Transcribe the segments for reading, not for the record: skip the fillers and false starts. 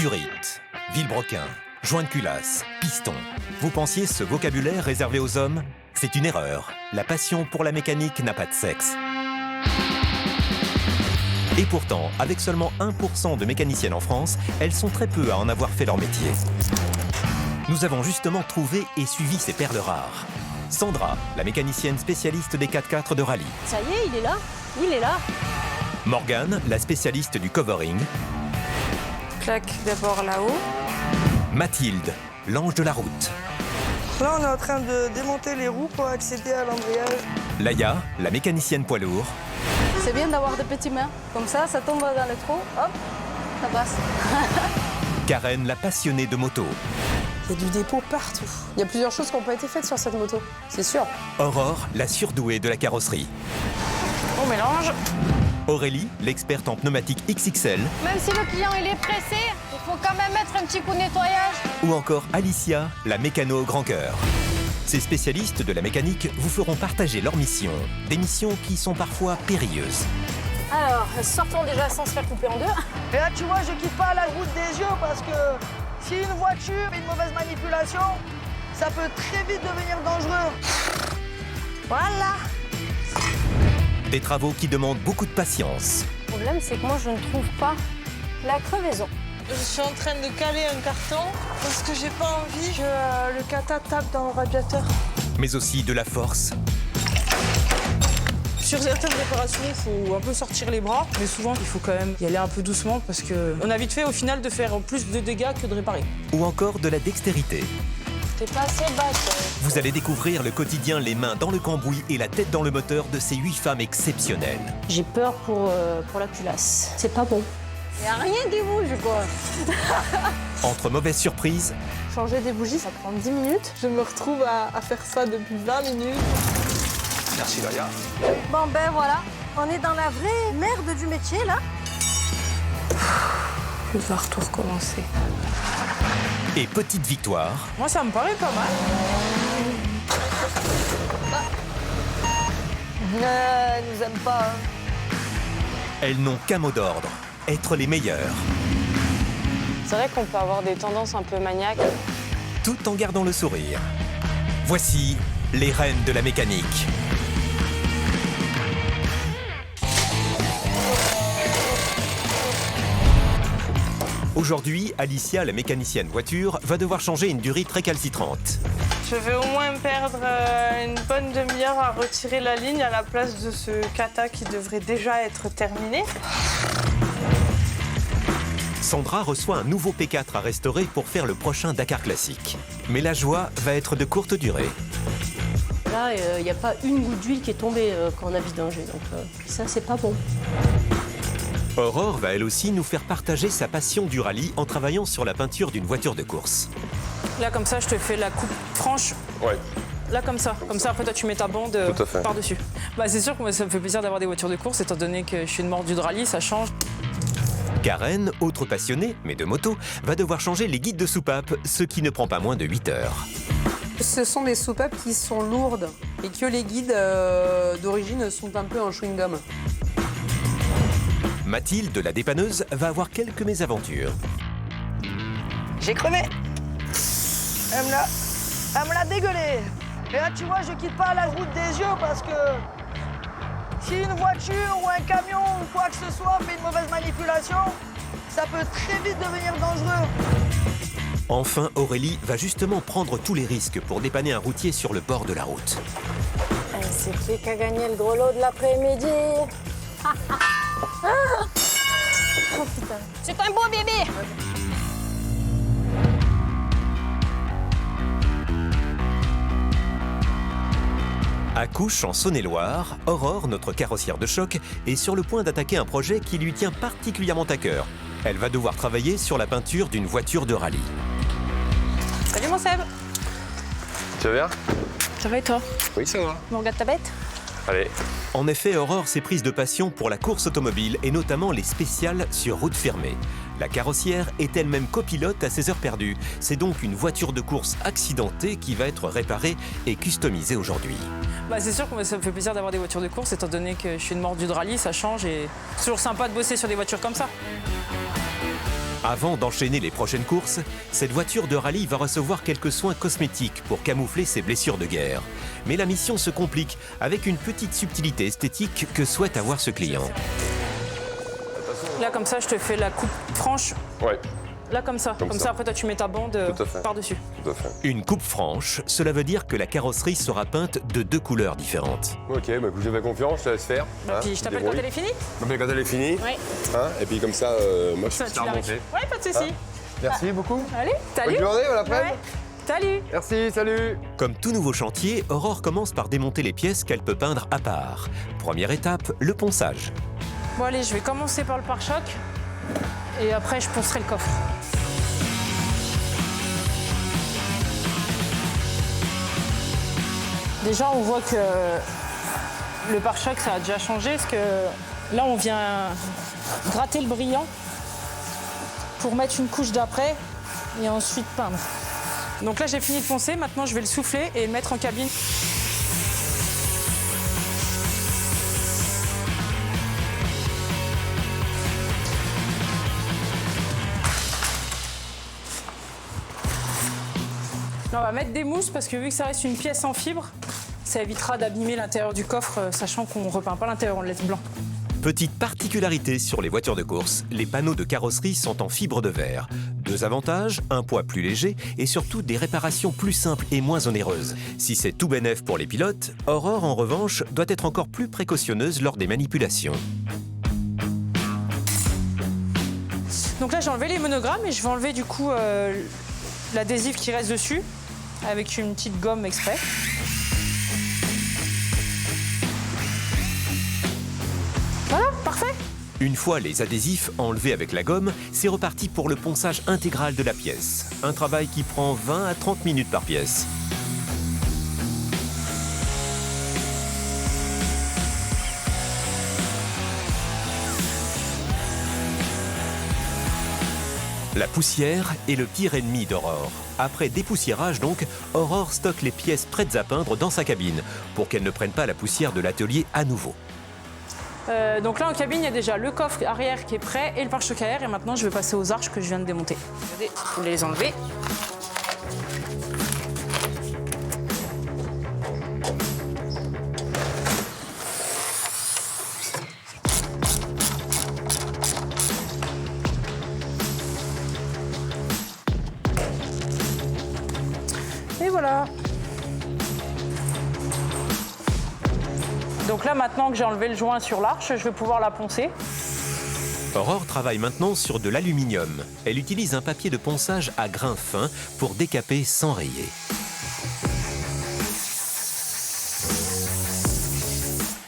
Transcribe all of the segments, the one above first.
Durite, vilebrequin, joint de culasse, piston. Vous pensiez ce vocabulaire réservé aux hommes? C'est une erreur. La passion pour la mécanique n'a pas de sexe. Et pourtant, avec seulement 1% de mécaniciennes en France, elles sont très peu à en avoir fait leur métier. Nous avons justement trouvé et suivi ces perles rares. Sandra, la mécanicienne spécialiste des 4x4 de rallye. Ça y est, il est là. Il est là. Morgane, la spécialiste du covering. Plaque d'abord là-haut. Mathilde, l'ange de la route. Là, on est en train de démonter les roues pour accéder à l'embrayage. Laïa, la mécanicienne poids lourd. C'est bien d'avoir des petites mains. Comme ça tombe dans le trou, hop, ça passe. Karen, la passionnée de moto. Il y a du dépôt partout. Il y a plusieurs choses qui n'ont pas été faites sur cette moto, c'est sûr. Aurore, la surdouée de la carrosserie. On mélange. Aurélie, l'experte en pneumatique XXL. Même si le client il est pressé, il faut quand même mettre un petit coup de nettoyage. Ou encore Alicia, la mécano au grand cœur. Ces spécialistes de la mécanique vous feront partager leurs missions. Des missions qui sont parfois périlleuses. Alors, sortons déjà sans se faire couper en deux. Et là, tu vois, je quitte pas la route des yeux parce que si une voiture fait une mauvaise manipulation, ça peut très vite devenir dangereux. Voilà. Des travaux qui demandent beaucoup de patience. Le problème, c'est que moi, je ne trouve pas la crevaison. Je suis en train de caler un carton parce que j'ai pas envie que le kata tape dans le radiateur. Mais aussi de la force. Sur certaines réparations, il faut un peu sortir les bras, mais souvent, il faut quand même y aller un peu doucement parce qu'on a vite fait au final de faire plus de dégâts que de réparer. Ou encore de la dextérité. T'es pas assez basse. Vous allez découvrir le quotidien les mains dans le cambouis et la tête dans le moteur de ces 8 femmes exceptionnelles. J'ai peur pour la culasse. C'est pas bon. Il n'y a rien qui bouge, quoi. Entre mauvaises surprises Changer des bougies, ça prend 10 minutes. Je me retrouve à faire ça depuis 20 minutes. Merci Laïa. Bon, ben voilà. On est dans la vraie merde du métier, là. Je vais devoir tout recommencer. et petite victoire. Moi, ça me paraît pas mal. Elle nous aime pas. Elles n'ont qu'un mot d'ordre, être les meilleures. C'est vrai qu'on peut avoir des tendances un peu maniaques. Tout en gardant le sourire. Voici les reines de la mécanique. Aujourd'hui, Alicia, la mécanicienne voiture, va devoir changer une durite récalcitrante. Je vais au moins perdre une bonne demi-heure à retirer la ligne à la place de ce kata qui devrait déjà être terminé. Sandra reçoit un nouveau P4 à restaurer pour faire le prochain Dakar Classique. Mais la joie va être de courte durée. Là, il n'y a pas une goutte d'huile qui est tombée quand on a vidangé, donc ça, c'est pas bon. Aurore va elle aussi nous faire partager sa passion du rallye en travaillant sur la peinture d'une voiture de course. Là, comme ça, je te fais la coupe franche. Ouais. Là, comme ça. Comme ça, après, toi, tu mets ta bande Tout à fait. par-dessus. Bah, c'est sûr que moi, ça me fait plaisir d'avoir des voitures de course, étant donné que je suis une mordue de rallye, ça change. Karen, autre passionnée, mais de moto, va devoir changer les guides de soupape, ce qui ne prend pas moins de 8 heures. Ce sont des soupapes qui sont lourdes et que les guides d'origine sont un peu en chewing-gum. Mathilde, la dépanneuse, va avoir quelques mésaventures. J'ai crevé. Elle me l'a dégueulé. Et là, tu vois, je quitte pas la route des yeux parce que si une voiture ou un camion ou quoi que ce soit fait une mauvaise manipulation, ça peut très vite devenir dangereux. Enfin, Aurélie va justement prendre tous les risques pour dépanner un routier sur le bord de la route. C'est qui qui a gagné le gros lot de l'après-midi. Oh putain. C'est un beau bébé. À Couche, en Saône-et-Loire, Aurore, notre carrossière de choc, est sur le point d'attaquer un projet qui lui tient particulièrement à cœur. Elle va devoir travailler sur la peinture d'une voiture de rallye. Salut, mon Seb. Tu vas bien? Ça va et toi? Oui, ça va. On regarde ta bête? Allez. En effet, Aurore s'est prise de passion pour la course automobile et notamment les spéciales sur route fermée. La carrossière est elle-même copilote à ses heures perdues. C'est donc une voiture de course accidentée qui va être réparée et customisée aujourd'hui. Bah, c'est sûr que moi, ça me fait plaisir d'avoir des voitures de course, étant donné que je suis une mordue de rallye, ça change et c'est toujours sympa de bosser sur des voitures comme ça. Avant d'enchaîner les prochaines courses, cette voiture de rallye va recevoir quelques soins cosmétiques pour camoufler ses blessures de guerre. Mais la mission se complique avec une petite subtilité esthétique que souhaite avoir ce client. Là, comme ça, je te fais la coupe franche. Ouais, Là, comme ça. Comme ça, après, toi, tu mets ta bande Tout à fait. par-dessus. tout à fait. Une coupe franche, cela veut dire que la carrosserie sera peinte de 2 couleurs différentes. Ok, bah écoute, j'ai ma confiance, je te laisse faire. Bah, puis je t'appelle quand elle est finie. Je t'appelle quand elle est finie. Oui. Hein, et puis comme ça, moi je Ça, suis tu à l'arrêtes. remonter. Ouais, pas de souci. Merci beaucoup. Allez, salut. Bonne journée, bon après-midi. Ouais. Salut. Merci, salut. Comme tout nouveau chantier, Aurore commence par démonter les pièces qu'elle peut peindre à part. Première étape, le ponçage. Bon, allez, je vais commencer par le pare-choc. Et après, je poncerai le coffre. Déjà, on voit que le pare-choc, ça a déjà changé, parce que là, on vient gratter le brillant pour mettre une couche d'après et ensuite peindre. Donc là, j'ai fini de poncer. Maintenant, je vais le souffler et le mettre en cabine. Là, on va mettre des mousses parce que vu que ça reste une pièce en fibre, ça évitera d'abîmer l'intérieur du coffre, sachant qu'on ne repeint pas l'intérieur, on le laisse blanc. Petite particularité sur les voitures de course, les panneaux de carrosserie sont en fibre de verre. 2 avantages, un poids plus léger et surtout des réparations plus simples et moins onéreuses. Si c'est tout bénef pour les pilotes, Aurore en revanche doit être encore plus précautionneuse lors des manipulations. Donc là, j'ai enlevé les monogrammes et je vais enlever du coup l'adhésif qui reste dessus avec une petite gomme exprès. Voilà, parfait. Une fois les adhésifs enlevés avec la gomme, c'est reparti pour le ponçage intégral de la pièce. Un travail qui prend 20 à 30 minutes par pièce. La poussière est le pire ennemi d'Aurore. Après dépoussiérage donc, Aurore stocke les pièces prêtes à peindre dans sa cabine pour qu'elle ne prenne pas la poussière de l'atelier à nouveau. Donc là, en cabine, il y a déjà le coffre arrière qui est prêt et le pare-choc arrière. Et maintenant, je vais passer aux arches que je viens de démonter. Regardez, je vais les enlever. Et voilà. Donc là, maintenant que j'ai enlevé le joint sur l'arche, je vais pouvoir la poncer. Aurore travaille maintenant sur de l'aluminium. Elle utilise un papier de ponçage à grains fins pour décaper sans rayer.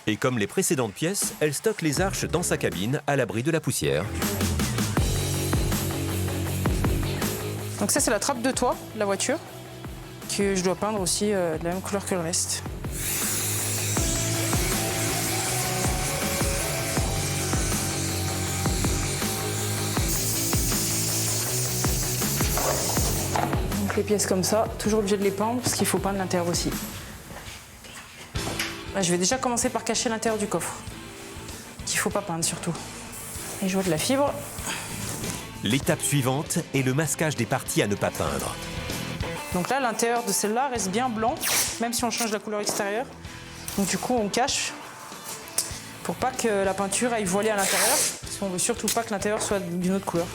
Et comme les précédentes pièces, elle stocke les arches dans sa cabine à l'abri de la poussière. Donc ça, c'est la trappe de toit de la voiture, que je dois peindre aussi de la même couleur que le reste. Donc les pièces comme ça, toujours obligé de les peindre parce qu'il faut peindre l'intérieur aussi. Là, je vais déjà commencer par cacher l'intérieur du coffre, qu'il ne faut pas peindre surtout. Et je vois de la fibre. L'étape suivante est le masquage des parties à ne pas peindre. Donc là, l'intérieur de celle-là reste bien blanc, même si on change la couleur extérieure. Donc du coup, on cache pour pas que la peinture aille voiler à l'intérieur, parce qu'on veut surtout pas que l'intérieur soit d'une autre couleur.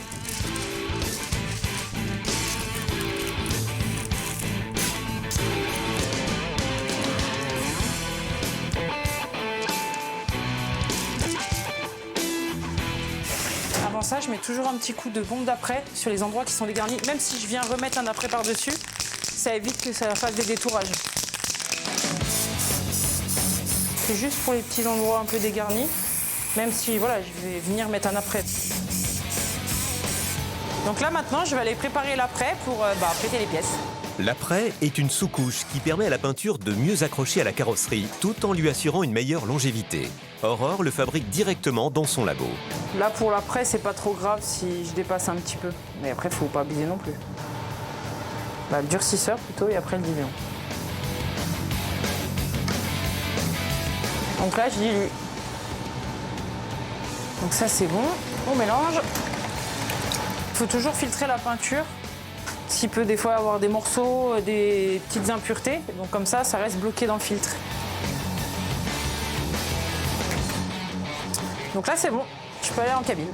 Avant ça, je mets toujours un petit coup de bombe d'après sur les endroits qui sont dégarnis. Même si je viens remettre un après par-dessus, ça évite que ça fasse des détourages. C'est juste pour les petits endroits un peu dégarnis, même si voilà, je vais venir mettre un après. Donc là maintenant, je vais aller préparer l'après pour apprêter les pièces. L'après est une sous-couche qui permet à la peinture de mieux accrocher à la carrosserie tout en lui assurant une meilleure longévité. Aurore le fabrique directement dans son labo. Là pour l'après, c'est pas trop grave si je dépasse un petit peu. Mais après, faut pas abuser non plus. Le durcisseur plutôt et après le diluant. Donc là, je dilue. Donc ça, c'est bon. On mélange. Il faut toujours filtrer la peinture. S'il peut des fois avoir des morceaux, des petites impuretés. Donc comme ça reste bloqué dans le filtre. Donc là, c'est bon. Je peux aller en cabine.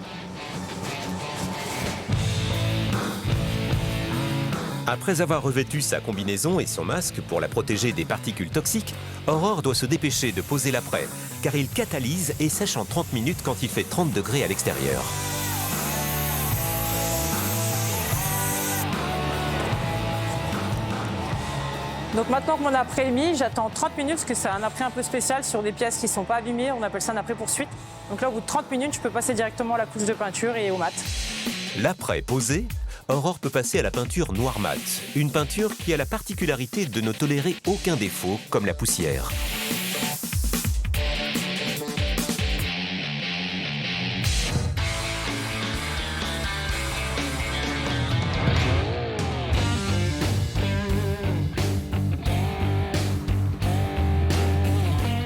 Après avoir revêtu sa combinaison et son masque pour la protéger des particules toxiques, Aurore doit se dépêcher de poser l'après, car il catalyse et sèche en 30 minutes quand il fait 30 degrés à l'extérieur. Donc maintenant que mon après est mis, j'attends 30 minutes parce que c'est un après un peu spécial sur des pièces qui ne sont pas abîmées. On appelle ça un après poursuite. Donc là, au bout de 30 minutes, je peux passer directement à la couche de peinture et au mat. L'après posé, Aurore peut passer à la peinture noir mat, une peinture qui a la particularité de ne tolérer aucun défaut, comme la poussière.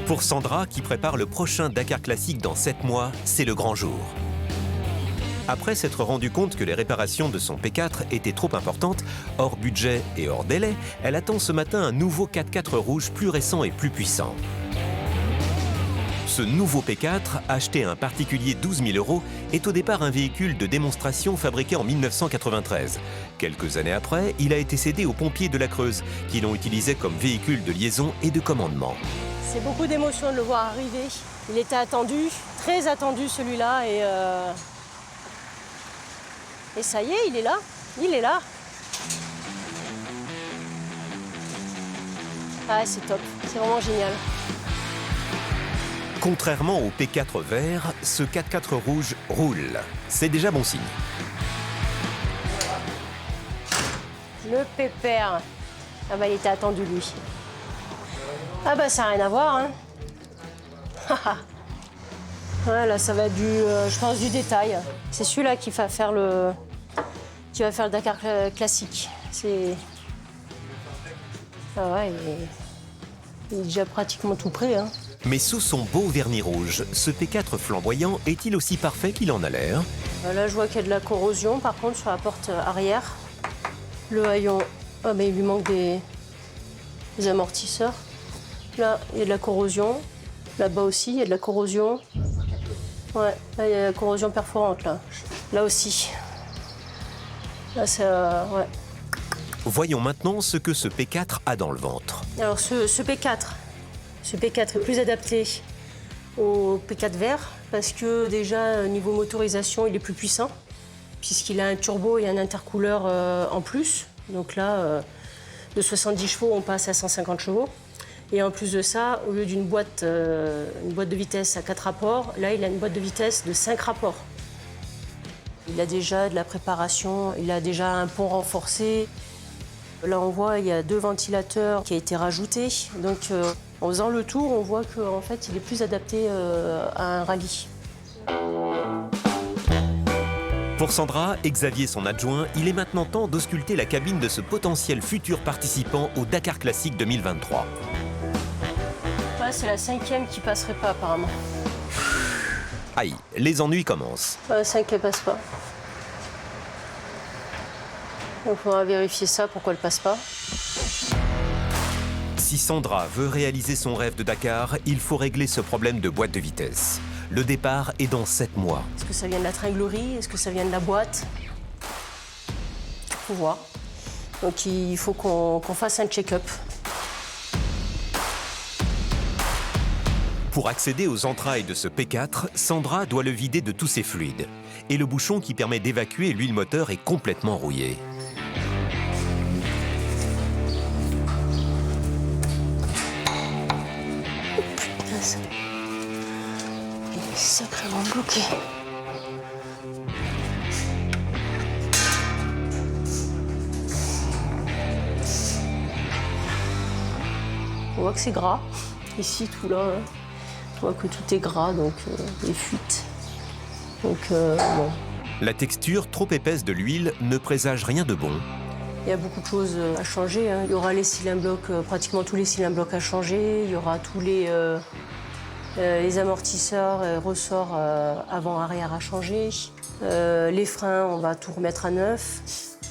Pour Sandra, qui prépare le prochain Dakar Classique dans 7 mois, c'est le grand jour. Après s'être rendu compte que les réparations de son P4 étaient trop importantes, hors budget et hors délai, elle attend ce matin un nouveau 4x4 rouge plus récent et plus puissant. Ce nouveau P4, acheté à un particulier 12 000 €, est au départ un véhicule de démonstration fabriqué en 1993. Quelques années après, il a été cédé aux pompiers de la Creuse, qui l'ont utilisé comme véhicule de liaison et de commandement. C'est beaucoup d'émotion de le voir arriver. Il était attendu, très attendu celui-là et ça y est, il est là. Il est là. Ah, c'est top. C'est vraiment génial. Contrairement au P4 vert, ce 4x4 rouge roule. C'est déjà bon signe. Le pépère. Ah bah, il était attendu, lui. Ah bah, ça n'a rien à voir, hein. Ouais, là, ça va être je pense, du détail. C'est celui-là qui va faire le Dakar classique. C'est... Ah ouais, il est déjà pratiquement tout prêt, hein. Mais sous son beau vernis rouge, ce P4 flamboyant est-il aussi parfait qu'il en a l'air? Là, je vois qu'il y a de la corrosion, par contre, sur la porte arrière. Le haillon, ah ben, il lui manque des amortisseurs. Là, il y a de la corrosion. Là-bas aussi, il y a de la corrosion. Ouais, là, il y a la corrosion perforante, là. Là aussi. Là, c'est... ouais. Voyons maintenant ce que ce P4 a dans le ventre. Alors, ce P4 est plus adapté au P4 vert parce que déjà, niveau motorisation, il est plus puissant puisqu'il a un turbo et un intercooleur en plus. Donc là, de 70 chevaux, on passe à 150 chevaux. Et en plus de ça, au lieu d'une boîte de vitesse à 4 rapports, là, il a une boîte de vitesse de 5 rapports. Il a déjà de la préparation, il a déjà un pont renforcé. Là, on voit il y a 2 ventilateurs qui ont été rajoutés. Donc, en faisant le tour, on voit qu'en fait, il est plus adapté à un rallye. Pour Sandra et Xavier, son adjoint, il est maintenant temps d'ausculter la cabine de ce potentiel futur participant au Dakar Classique 2023. Ouais, c'est la 5e qui passerait pas, apparemment. Aïe, les ennuis commencent. La 5e, elle passe pas. Donc, il faudra vérifier ça, pourquoi elle passe pas. Si Sandra veut réaliser son rêve de Dakar, il faut régler ce problème de boîte de vitesse. Le départ est dans 7 mois. Est-ce que ça vient de la tringlerie? Est-ce que ça vient de la boîte? Faut voir. Donc il faut qu'on fasse un check-up. Pour accéder aux entrailles de ce P4, Sandra doit le vider de tous ses fluides. Et le bouchon qui permet d'évacuer l'huile moteur est complètement rouillé. Il est sacrément bloqué. On voit que c'est gras. Ici, tout là, hein. On voit que tout est gras, donc les fuites. Donc, bon. La texture trop épaisse de l'huile ne présage rien de bon. Il y a beaucoup de choses à changer, hein. Il y aura les cylindres blocs, pratiquement tous les cylindres blocs à changer. Il y aura tous les Les amortisseurs, ressorts avant-arrière à changer. Les freins, on va tout remettre à neuf.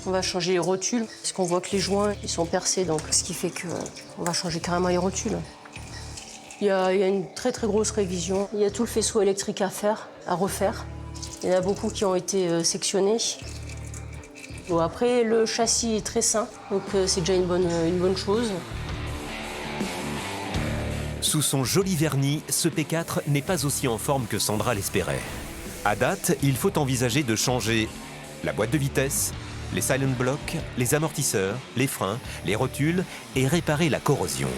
On va changer les rotules, parce qu'on voit que les joints ils sont percés, donc ce qui fait qu'on va changer carrément les rotules. Il y a une très très grosse révision. Il y a tout le faisceau électrique à faire, à refaire. Il y en a beaucoup qui ont été sectionnés. Bon, après, le châssis est très sain, donc c'est déjà une bonne chose. Sous son joli vernis, ce P4 n'est pas aussi en forme que Sandra l'espérait. À date, il faut envisager de changer la boîte de vitesse, les silent blocks, les amortisseurs, les freins, les rotules et réparer la corrosion.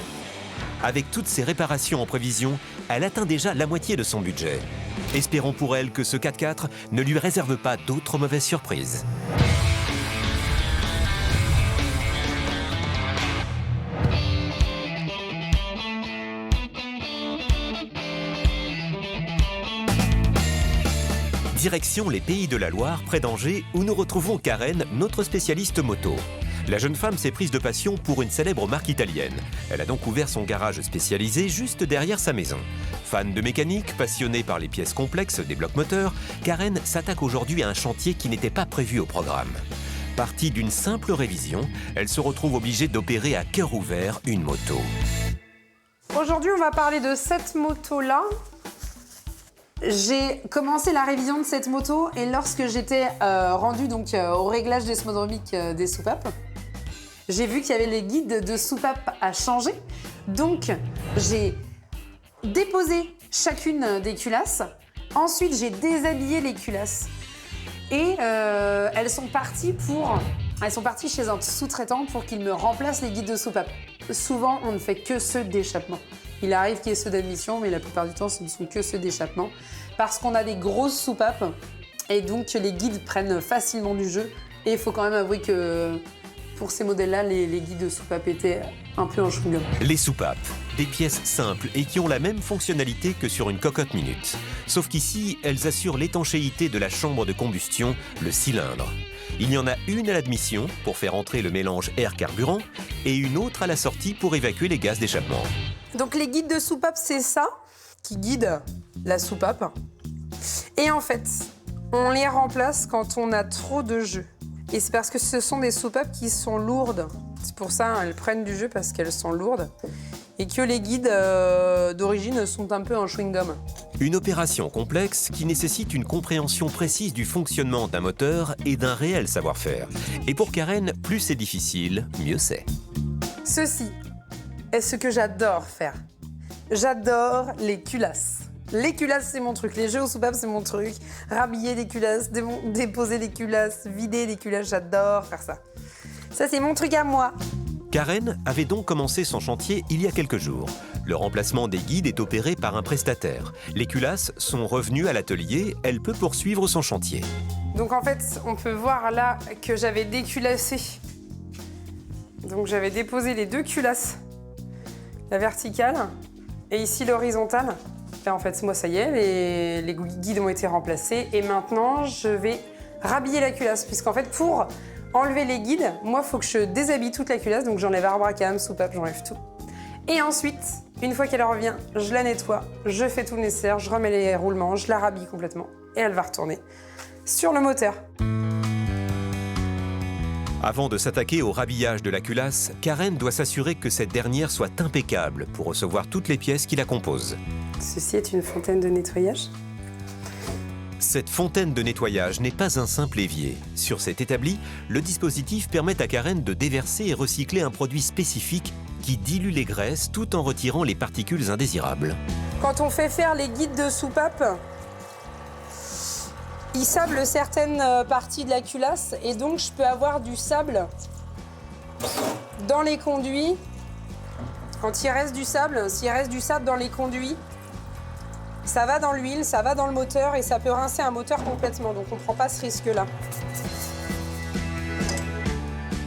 Avec toutes ces réparations en prévision, elle atteint déjà la moitié de son budget. Espérons pour elle que ce 4x4 ne lui réserve pas d'autres mauvaises surprises. Direction les Pays de la Loire, près d'Angers, où nous retrouvons Karen, notre spécialiste moto. La jeune femme s'est prise de passion pour une célèbre marque italienne. Elle a donc ouvert son garage spécialisé juste derrière sa maison. Fan de mécanique, passionnée par les pièces complexes des blocs moteurs, Karen s'attaque aujourd'hui à un chantier qui n'était pas prévu au programme. Partie d'une simple révision, elle se retrouve obligée d'opérer à cœur ouvert une moto. Aujourd'hui, on va parler de cette moto-là. J'ai commencé la révision de cette moto et lorsque j'étais rendue au réglage des osmodromiques des soupapes, j'ai vu qu'il y avait les guides de soupapes à changer. Donc, j'ai déposé chacune des culasses. Ensuite, j'ai déshabillé les culasses. Et elles sont parties chez un sous-traitant pour qu'il me remplace les guides de soupapes. Souvent, on ne fait que ceux d'échappement. Il arrive qu'il y ait ceux d'admission, mais la plupart du temps, ce ne sont que ceux d'échappement. Parce qu'on a des grosses soupapes et donc les guides prennent facilement du jeu. Et il faut quand même avouer que pour ces modèles-là, les guides de soupapes étaient un peu en chewing-gum. Les soupapes, des pièces simples et qui ont la même fonctionnalité que sur une cocotte minute. Sauf qu'ici, elles assurent l'étanchéité de la chambre de combustion, le cylindre. Il y en a une à l'admission pour faire entrer le mélange air-carburant et une autre à la sortie pour évacuer les gaz d'échappement. Donc les guides de soupape, c'est ça qui guide la soupape. Et en fait, on les remplace quand on a trop de jeu. Et c'est parce que ce sont des soupapes qui sont lourdes. C'est pour ça qu'elles prennent du jeu parce qu'elles sont lourdes. Et que les guides d'origine sont un peu en chewing-gum. Une opération complexe qui nécessite une compréhension précise du fonctionnement d'un moteur et d'un réel savoir-faire. Et pour Karen, plus c'est difficile, mieux c'est. Ceci est ce que j'adore faire. J'adore les culasses. Les culasses, c'est mon truc. Les jeux aux soupapes, c'est mon truc. Rhabiller des culasses, déposer des culasses, vider des culasses, j'adore faire ça. Ça, c'est mon truc à moi. Karen avait donc commencé son chantier il y a quelques jours. Le remplacement des guides est opéré par un prestataire. Les culasses sont revenues à l'atelier, elle peut poursuivre son chantier. Donc en fait, on peut voir là que j'avais déculassé. Donc j'avais déposé les deux culasses, la verticale et ici l'horizontale. Là en fait, moi ça y est, les guides ont été remplacés et maintenant je vais rhabiller la culasse puisqu'en fait pour enlever les guides, moi il faut que je déshabille toute la culasse, donc j'enlève arbre-à-cam, soupape, j'enlève tout. Et ensuite, une fois qu'elle revient, je la nettoie, je fais tout le nécessaire, je remets les roulements, je la rhabille complètement et elle va retourner sur le moteur. Avant de s'attaquer au rhabillage de la culasse, Karen doit s'assurer que cette dernière soit impeccable pour recevoir toutes les pièces qui la composent. Ceci est une fontaine de nettoyage. Cette fontaine de nettoyage n'est pas un simple évier. Sur cet établi, le dispositif permet à Karen de déverser et recycler un produit spécifique qui dilue les graisses tout en retirant les particules indésirables. Quand on fait faire les guides de soupape, ils sablent certaines parties de la culasse et donc je peux avoir du sable dans les conduits. Quand il reste du sable, s'il reste du sable dans les conduits, ça va dans l'huile, ça va dans le moteur et ça peut rincer un moteur complètement. Donc on ne prend pas ce risque-là.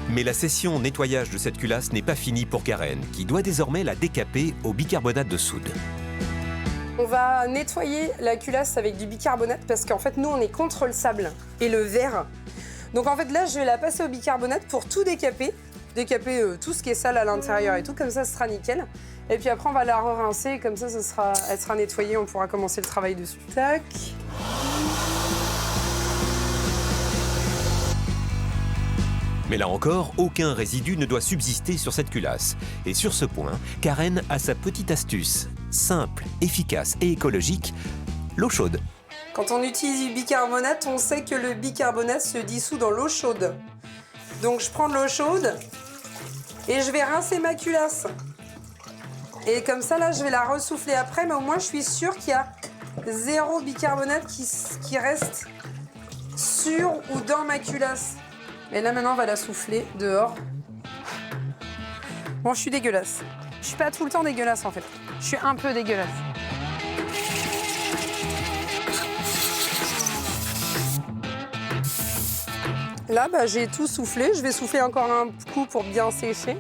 Mais la session nettoyage de cette culasse n'est pas finie pour Karen, qui doit désormais la décaper au bicarbonate de soude. On va nettoyer la culasse avec du bicarbonate parce qu'en fait, nous, on est contre le sable et le verre. Donc en fait, là, je vais la passer au bicarbonate pour tout décaper. Décaper tout ce qui est sale à l'intérieur et tout, comme ça, ce sera nickel. Et puis après, on va la rincer, comme ça, elle sera nettoyée, on pourra commencer le travail dessus. Tac. Mais là encore, aucun résidu ne doit subsister sur cette culasse. Et sur ce point, Karen a sa petite astuce. Simple, efficace et écologique, l'eau chaude. Quand on utilise du bicarbonate, on sait que le bicarbonate se dissout dans l'eau chaude. Donc je prends de l'eau chaude et je vais rincer ma culasse. Et comme ça, là, je vais la ressouffler après, mais au moins, je suis sûre qu'il y a 0 bicarbonate qui reste sur ou dans ma culasse. Et là, maintenant, on va la souffler dehors. Bon, je suis dégueulasse. Je suis pas tout le temps dégueulasse, en fait. Je suis un peu dégueulasse. Là, j'ai tout soufflé. Je vais souffler encore un coup pour bien sécher.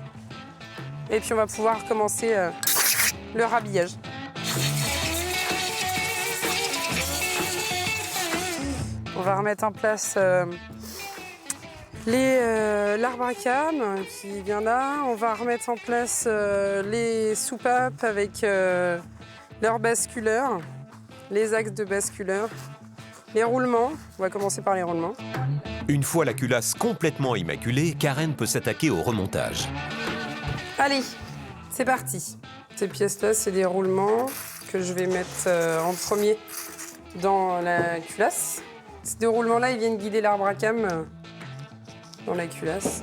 Et puis, on va pouvoir commencer le rhabillage. On va remettre en place l'arbre à cam qui vient là. On va remettre en place les soupapes avec leurs basculeurs, les axes de basculeurs, les roulements. On va commencer par les roulements. Une fois la culasse complètement immaculée, Karen peut s'attaquer au remontage. Allez, c'est parti. Ces pièces-là, c'est des roulements que je vais mettre en premier dans la culasse. Ces 2 roulements-là, ils viennent guider l'arbre à cam dans la culasse.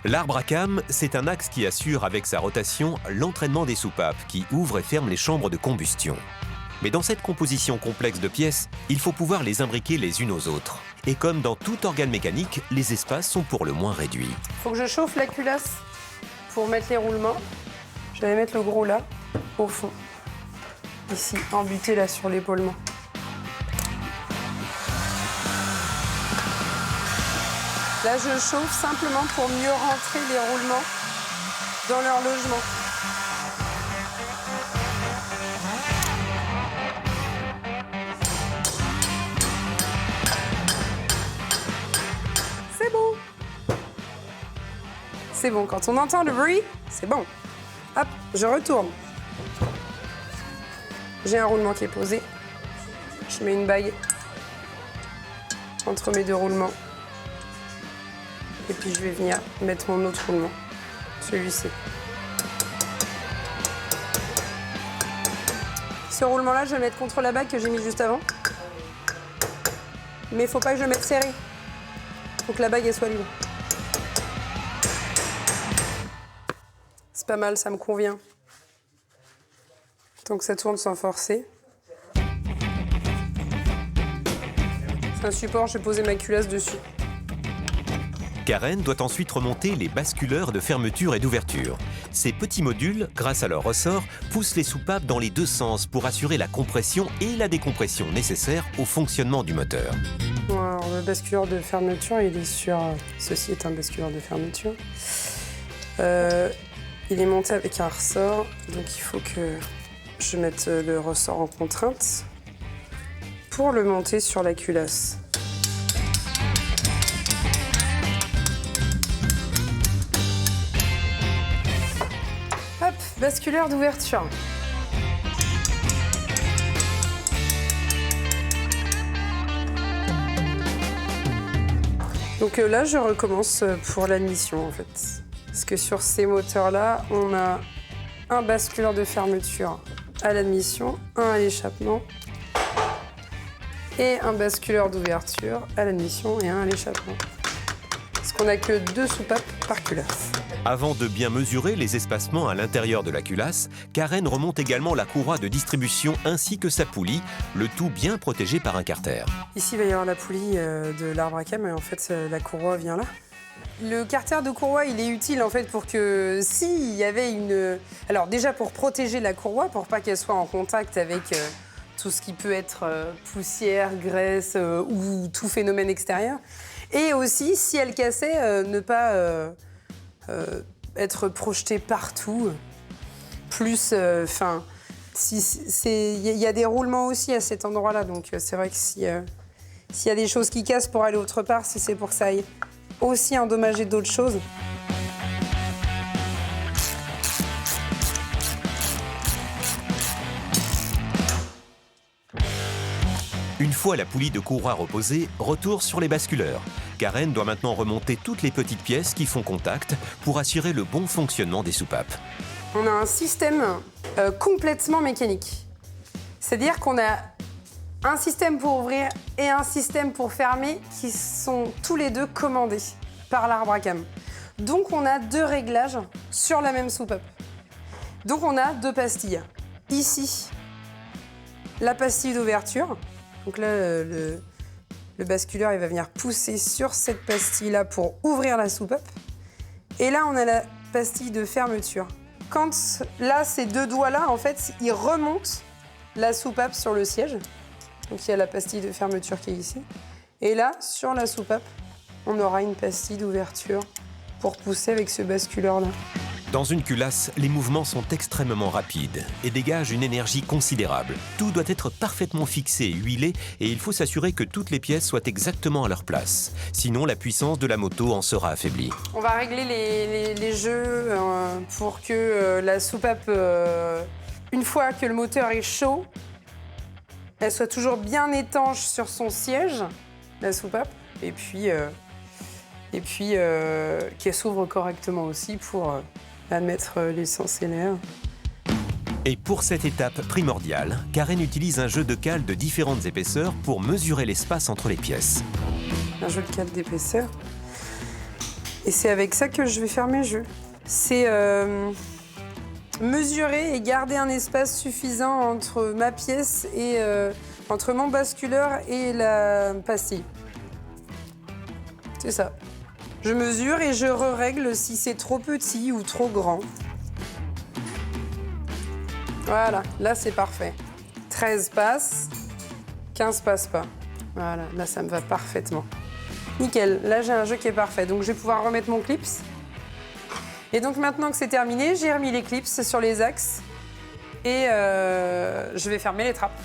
L'arbre à cam, c'est un axe qui assure avec sa rotation l'entraînement des soupapes qui ouvrent et ferment les chambres de combustion. Mais dans cette composition complexe de pièces, il faut pouvoir les imbriquer les unes aux autres. Et comme dans tout organe mécanique, les espaces sont pour le moins réduits. Il faut que je chauffe la culasse pour mettre les roulements. Je vais mettre le gros là, au fond. Ici, embuté là sur l'épaulement. Là, je chauffe simplement pour mieux rentrer les roulements dans leur logement. C'est bon. C'est bon, quand on entend le bruit, c'est bon. Hop, je retourne. J'ai un roulement qui est posé. Je mets une bague entre mes 2 roulements. Et puis je vais venir mettre mon autre roulement, celui-ci. Ce roulement-là, je vais le mettre contre la bague que j'ai mis juste avant. Mais il ne faut pas que je le mette serré. Il faut que la bague elle soit libre. C'est pas mal, ça me convient. Tant que ça tourne sans forcer. C'est un support, je vais poser ma culasse dessus. Karen doit ensuite remonter les basculeurs de fermeture et d'ouverture. Ces petits modules, grâce à leur ressort, poussent les soupapes dans les 2 sens pour assurer la compression et la décompression nécessaires au fonctionnement du moteur. Alors, le basculeur de fermeture, il est sur... Ceci est un basculeur de fermeture. Il est monté avec un ressort, donc il faut que je mette le ressort en contrainte pour le monter sur la culasse. Hop, basculeur d'ouverture. Donc là, je recommence pour l'admission en fait. Parce que sur ces moteurs-là, on a un basculeur de fermeture à l'admission, un à l'échappement et un basculeur d'ouverture à l'admission et un à l'échappement. Parce qu'on n'a que 2 soupapes par culasse. Avant de bien mesurer les espacements à l'intérieur de la culasse, Karen remonte également la courroie de distribution ainsi que sa poulie, le tout bien protégé par un carter. Ici, il va y avoir la poulie de l'arbre à cam, et en fait, la courroie vient là. Le carter de courroie, il est utile en fait pour que s'il y avait une... Alors déjà pour protéger la courroie, pour pas qu'elle soit en contact avec tout ce qui peut être poussière, graisse ou tout phénomène extérieur. Et aussi, si elle cassait, ne pas être projetée partout. Plus, enfin, il y a des roulements aussi à cet endroit-là, donc c'est vrai que s'il y a des choses qui cassent pour aller autre part, si c'est pour que ça aille aussi endommager d'autres choses. Une fois la poulie de courroie reposée, retour sur les basculeurs. Karen doit maintenant remonter toutes les petites pièces qui font contact pour assurer le bon fonctionnement des soupapes. On a un système complètement mécanique. C'est-à-dire qu'on a un système pour ouvrir et un système pour fermer qui sont tous les deux commandés par l'arbre à cam. Donc on a 2 réglages sur la même soupape. Donc on a 2 pastilles. Ici, la pastille d'ouverture. Donc là, le basculeur il va venir pousser sur cette pastille-là pour ouvrir la soupape. Et là, on a la pastille de fermeture. Quand là, ces 2 doigts-là, en fait, ils remontent la soupape sur le siège. Donc il y a la pastille de fermeture qui est ici. Et là, sur la soupape, on aura une pastille d'ouverture pour pousser avec ce basculeur-là. Dans une culasse, les mouvements sont extrêmement rapides et dégagent une énergie considérable. Tout doit être parfaitement fixé et huilé et il faut s'assurer que toutes les pièces soient exactement à leur place. Sinon, la puissance de la moto en sera affaiblie. On va régler les jeux pour que la soupape, une fois que le moteur est chaud, elle soit toujours bien étanche sur son siège, la soupape, et puis qu'elle s'ouvre correctement aussi pour mettre l'essence et l'air. Et pour cette étape primordiale, Karen utilise un jeu de cale de différentes épaisseurs pour mesurer l'espace entre les pièces. Un jeu de cale d'épaisseur. Et c'est avec ça que je vais faire mes jeux. C'est mesurer et garder un espace suffisant entre ma pièce et entre mon basculeur et la pastille. C'est ça. Je mesure et je règle si c'est trop petit ou trop grand. Voilà, là c'est parfait. 13 passe, 15 passe pas. Voilà, là ça me va parfaitement. Nickel, là j'ai un jeu qui est parfait. Donc je vais pouvoir remettre mon clips. Et donc maintenant que c'est terminé, j'ai remis les clips sur les axes et je vais fermer les trappes.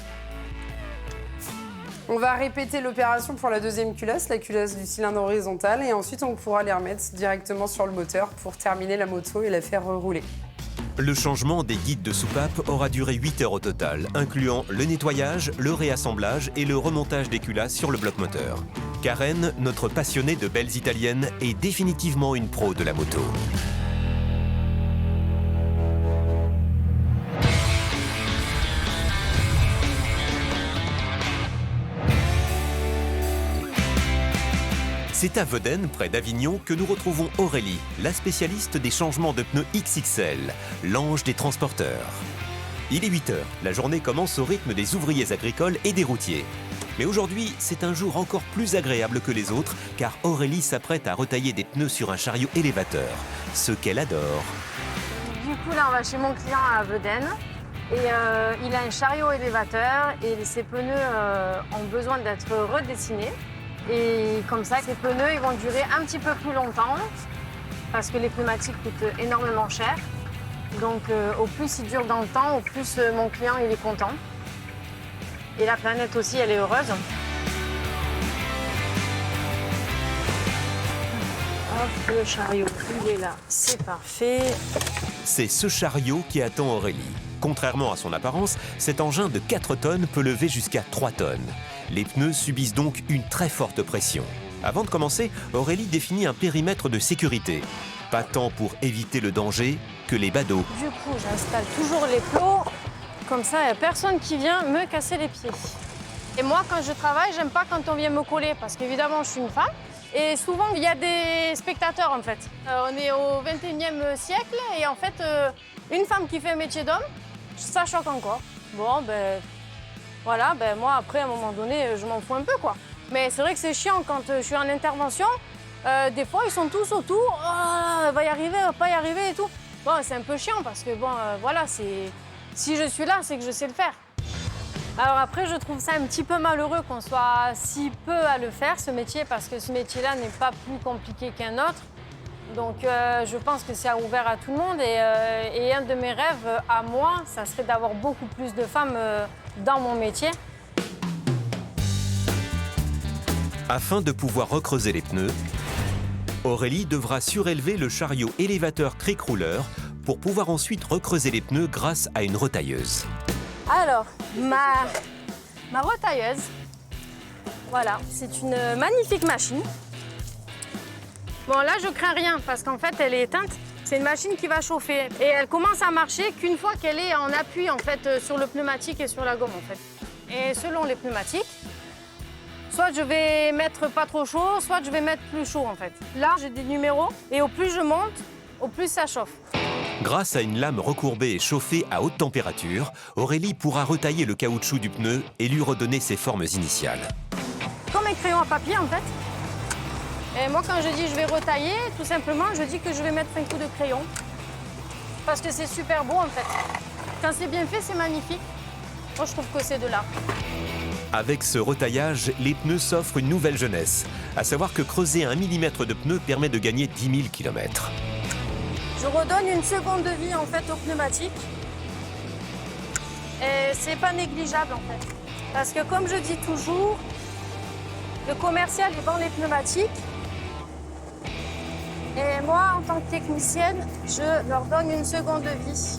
On va répéter l'opération pour la deuxième culasse, la culasse du cylindre horizontal, et ensuite on pourra les remettre directement sur le moteur pour terminer la moto et la faire rouler. Le changement des guides de soupape aura duré 8 heures au total, incluant le nettoyage, le réassemblage et le remontage des culasses sur le bloc moteur. Karen, notre passionnée de belles italiennes, est définitivement une pro de la moto. C'est à Veden, près d'Avignon, que nous retrouvons Aurélie, la spécialiste des changements de pneus XXL, l'ange des transporteurs. Il est 8 heures, la journée commence au rythme des ouvriers agricoles et des routiers. Mais aujourd'hui, c'est un jour encore plus agréable que les autres, car Aurélie s'apprête à retailler des pneus sur un chariot élévateur, ce qu'elle adore. Du coup, là, on va chez mon client à Veden. Et il a un chariot élévateur et ses pneus ont besoin d'être redessinés. Et comme ça, ces pneus ils vont durer un petit peu plus longtemps parce que les pneumatiques coûtent énormément cher. Donc au plus ils durent dans le temps, au plus mon client il est content. Et la planète aussi, elle est heureuse. Hop, le chariot, il est là, c'est parfait. C'est ce chariot qui attend Aurélie. Contrairement à son apparence, cet engin de 4 tonnes peut lever jusqu'à 3 tonnes. Les pneus subissent donc une très forte pression. Avant de commencer, Aurélie définit un périmètre de sécurité. Pas tant pour éviter le danger que les badauds. Du coup, j'installe toujours les plots. Comme ça, il n'y a personne qui vient me casser les pieds. Et moi, quand je travaille, j'aime pas quand on vient me coller parce qu'évidemment, je suis une femme. Et souvent, il y a des spectateurs, en fait. On est au 21e siècle et en fait, une femme qui fait un métier d'homme, ça choque encore. Bon, ben... Voilà, ben moi, après, à un moment donné, je m'en fous un peu, quoi. Mais c'est vrai que c'est chiant quand je suis en intervention. Des fois, ils sont tous autour. Oh, va y arriver, va pas y arriver et tout. Bon, c'est un peu chiant parce que, bon, voilà, c'est... Si je suis là, c'est que je sais le faire. Alors après, je trouve ça un petit peu malheureux qu'on soit si peu à le faire, ce métier, parce que ce métier-là n'est pas plus compliqué qu'un autre. Donc je pense que c'est ouvert à tout le monde et un de mes rêves à moi, ça serait d'avoir beaucoup plus de femmes dans mon métier. Afin de pouvoir recreuser les pneus, Aurélie devra surélever le chariot élévateur cric-rouleur pour pouvoir ensuite recreuser les pneus grâce à une retailleuse. Alors, ma retailleuse, Voilà, c'est une magnifique machine. Bon, là, je crains rien parce qu'en fait, elle est éteinte. C'est une machine qui va chauffer et elle commence à marcher qu'une fois qu'elle est en appui en fait sur le pneumatique et sur la gomme en fait. Et selon les pneumatiques, soit je vais mettre pas trop chaud, soit je vais mettre plus chaud en fait. Là, j'ai des numéros et au plus je monte, au plus ça chauffe. Grâce à une lame recourbée et chauffée à haute température, Aurélie pourra retailler le caoutchouc du pneu et lui redonner ses formes initiales. Comme un crayon à papier en fait. Et moi, quand je dis je vais retailler, tout simplement, je dis que je vais mettre un coup de crayon. Parce que c'est super beau, en fait. Quand c'est bien fait, c'est magnifique. Moi, je trouve que c'est de l'art. Avec ce retaillage, les pneus s'offrent une nouvelle jeunesse. À savoir que creuser 1 millimètre de pneu permet de gagner 10 000 km. Je redonne une seconde de vie, en fait, aux pneumatiques. Et c'est pas négligeable, en fait. Parce que, comme je dis toujours, le commercial, il vend les pneumatiques. Et moi, en tant que technicienne, je leur donne une seconde de vie.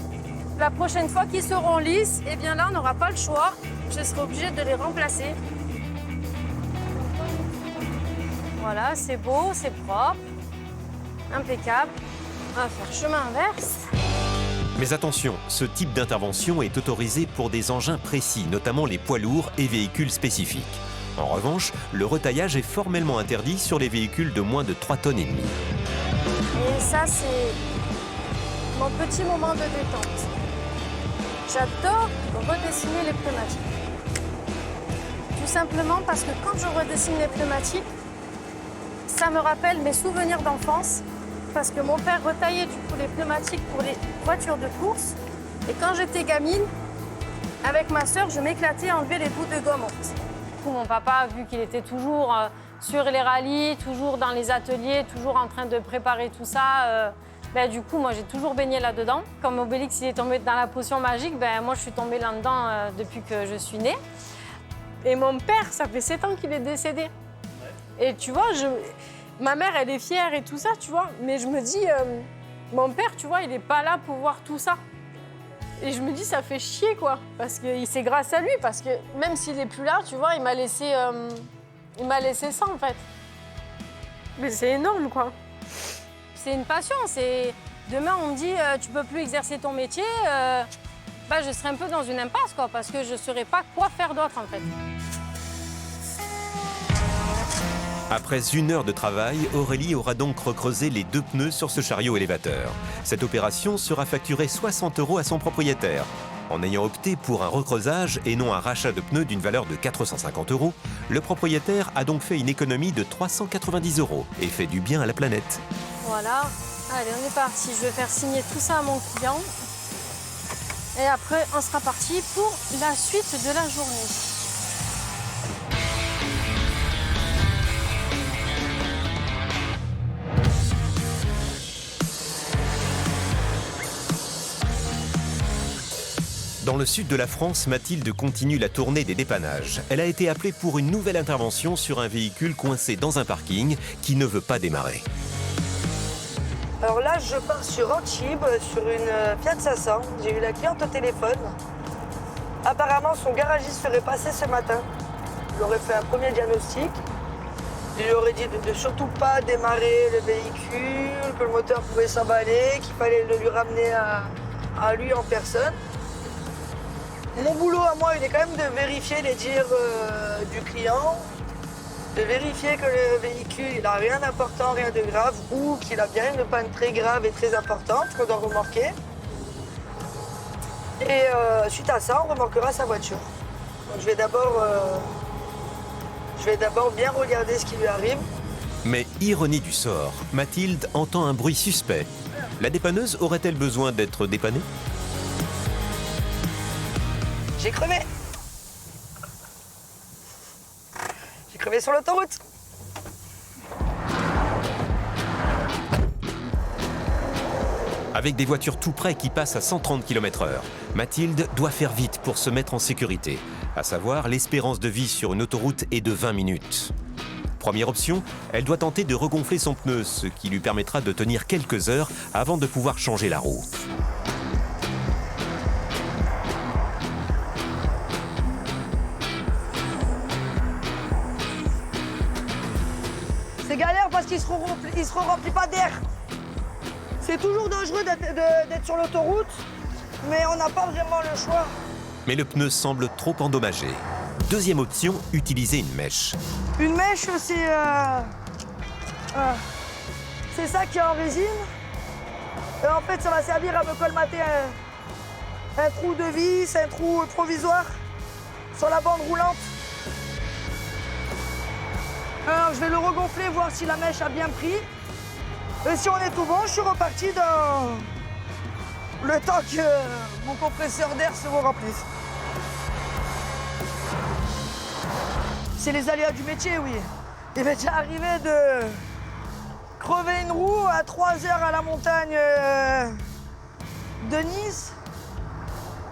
La prochaine fois qu'ils seront lisses, eh bien là, on n'aura pas le choix. Je serai obligée de les remplacer. Voilà, c'est beau, c'est propre, impeccable. On va faire chemin inverse. Mais attention, ce type d'intervention est autorisé pour des engins précis, notamment les poids lourds et véhicules spécifiques. En revanche, le retaillage est formellement interdit sur les véhicules de moins de 3,5 tonnes. Et ça, c'est mon petit moment de détente. J'adore redessiner les pneumatiques. Tout simplement parce que quand je redessine les pneumatiques, ça me rappelle mes souvenirs d'enfance. Parce que mon père retaillait du coup les pneumatiques pour les voitures de course. Et quand j'étais gamine, avec ma sœur, je m'éclatais à enlever les bouts de gomme. Mon papa, vu qu'il était toujours sur les rallyes, toujours dans les ateliers, toujours en train de préparer tout ça, du coup, moi, j'ai toujours baigné là-dedans. Comme Obélix, il est tombé dans la potion magique, moi, je suis tombée là-dedans depuis que je suis née. Et mon père, ça fait 7 ans qu'il est décédé. Ouais. Et tu vois, ma mère, elle est fière et tout ça, tu vois. Mais je me dis, mon père, tu vois, il n'est pas là pour voir tout ça. Et je me dis, ça fait chier, quoi. Parce que c'est grâce à lui, parce que même s'il n'est plus là, tu vois, il m'a laissé ça, en fait. Mais c'est énorme, quoi. C'est une passion. Demain, on me dit, tu peux plus exercer ton métier. Je serai un peu dans une impasse, quoi, parce que je ne saurais pas quoi faire d'autre, en fait. Après 1 heure de travail, Aurélie aura donc recreusé les 2 pneus sur ce chariot élévateur. Cette opération sera facturée 60 € à son propriétaire. En ayant opté pour un recreusage et non un rachat de pneus d'une valeur de 450 €, le propriétaire a donc fait une économie de 390 € et fait du bien à la planète. Voilà, allez, on est parti. Je vais faire signer tout ça à mon client. Et après, on sera parti pour la suite de la journée. Dans le sud de la France, Mathilde continue la tournée des dépannages. Elle a été appelée pour une nouvelle intervention sur un véhicule coincé dans un parking qui ne veut pas démarrer. Alors là, je pars sur Antibes, sur une Fiat 500. J'ai eu la cliente au téléphone. Apparemment, son garagiste serait passé ce matin. Il aurait fait un premier diagnostic. Il lui aurait dit de surtout pas démarrer le véhicule, que le moteur pouvait s'emballer, qu'il fallait le lui ramener à lui en personne. Mon boulot à moi, il est quand même de vérifier les dires du client, de vérifier que le véhicule n'a rien d'important, rien de grave, ou qu'il a bien une panne très grave et très importante qu'on doit remorquer. Et suite à ça, on remorquera sa voiture. Donc, je vais d'abord bien regarder ce qui lui arrive. Mais ironie du sort, Mathilde entend un bruit suspect. La dépanneuse aurait-elle besoin d'être dépannée ? J'ai crevé. J'ai crevé sur l'autoroute. Avec des voitures tout près qui passent à 130 km/h, Mathilde doit faire vite pour se mettre en sécurité. À savoir, l'espérance de vie sur une autoroute est de 20 minutes. Première option, elle doit tenter de regonfler son pneu, ce qui lui permettra de tenir quelques heures avant de pouvoir changer la roue. qu'il ne se remplit pas d'air. C'est toujours dangereux d'être sur l'autoroute, mais on n'a pas vraiment le choix. Mais le pneu semble trop endommagé. Deuxième option, utiliser une mèche. Une mèche, c'est ça qui est en résine. Et en fait, ça va servir à me colmater un trou de vis, un trou provisoire sur la bande roulante. Alors, je vais le regonfler, voir si la mèche a bien pris. Et si on est tout bon, je suis reparti dans le temps que mon compresseur d'air se remplisse. C'est les aléas du métier, oui. Il m'est déjà arrivé de crever une roue à 3 heures à la montagne de Nice,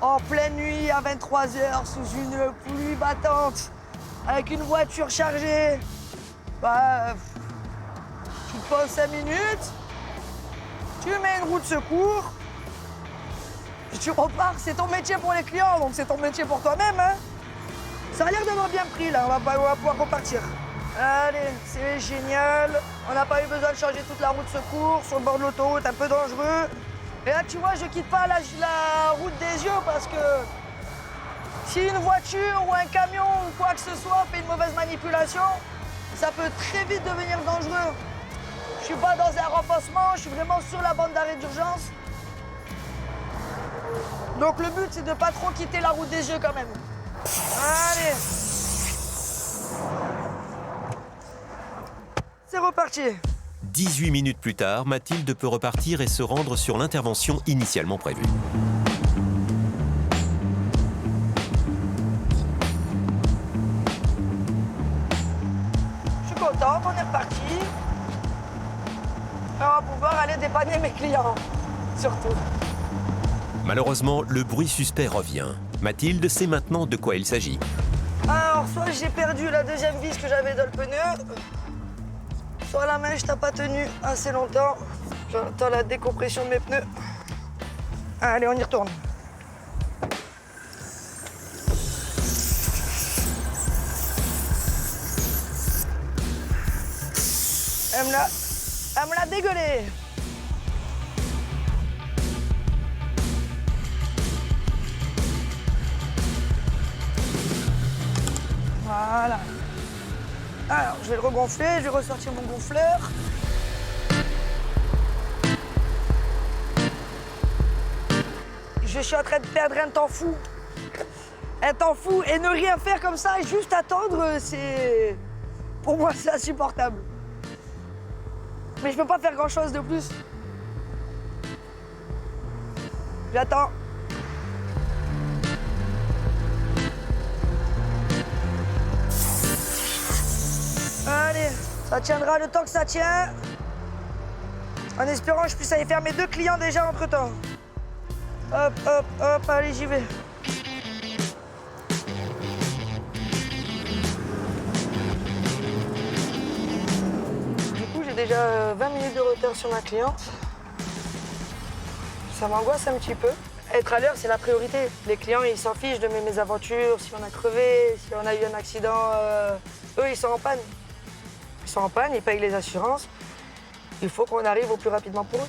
en pleine nuit à 23 heures, sous une pluie battante, avec une voiture chargée. Bah, tu te poses 5 minutes, tu mets une roue de secours, puis tu repars. C'est ton métier pour les clients, donc c'est ton métier pour toi-même, hein. Ça a l'air d'avoir bien pris, là. On va pouvoir repartir. Allez, c'est génial. On n'a pas eu besoin de changer toute la roue de secours sur le bord de l'autoroute, un peu dangereux. Et là, tu vois, je quitte pas la route des yeux parce que si une voiture ou un camion ou quoi que ce soit fait une mauvaise manipulation, ça peut très vite devenir dangereux. Je suis pas dans un renfoncement, je suis vraiment sur la bande d'arrêt d'urgence. Donc le but, c'est de pas trop quitter la route des yeux quand même. Allez. C'est reparti. 18 minutes plus tard, Mathilde peut repartir et se rendre sur l'intervention initialement prévue. Je suis content, on est reparti. On va pouvoir aller dépanner mes clients, surtout. Malheureusement, le bruit suspect revient. Mathilde sait maintenant de quoi il s'agit. Alors, soit j'ai perdu la deuxième vis que j'avais dans le pneu, soit la mèche n'a pas tenu assez longtemps. J'entends la décompression de mes pneus. Allez, on y retourne. Elle me l'a dégueulé. Voilà. Alors, je vais le regonfler, je vais ressortir mon gonfleur. Je suis en train de perdre un temps fou. Un temps fou et ne rien faire comme ça et juste attendre, c'est... Pour moi, c'est insupportable. Mais je peux pas faire grand-chose de plus. J'attends. Allez, ça tiendra le temps que ça tient. En espérant que je puisse aller faire mes 2 clients déjà entre-temps. Hop, hop, hop, allez, j'y vais. Du coup, j'ai déjà 20 minutes de retard sur ma cliente. Ça m'angoisse un petit peu. Être à l'heure, c'est la priorité. Les clients, ils s'en fichent de mes mésaventures, si on a crevé, si on a eu un accident. Eux, ils sont en panne. Ils sont en panne, ils payent les assurances. Il faut qu'on arrive au plus rapidement pour eux.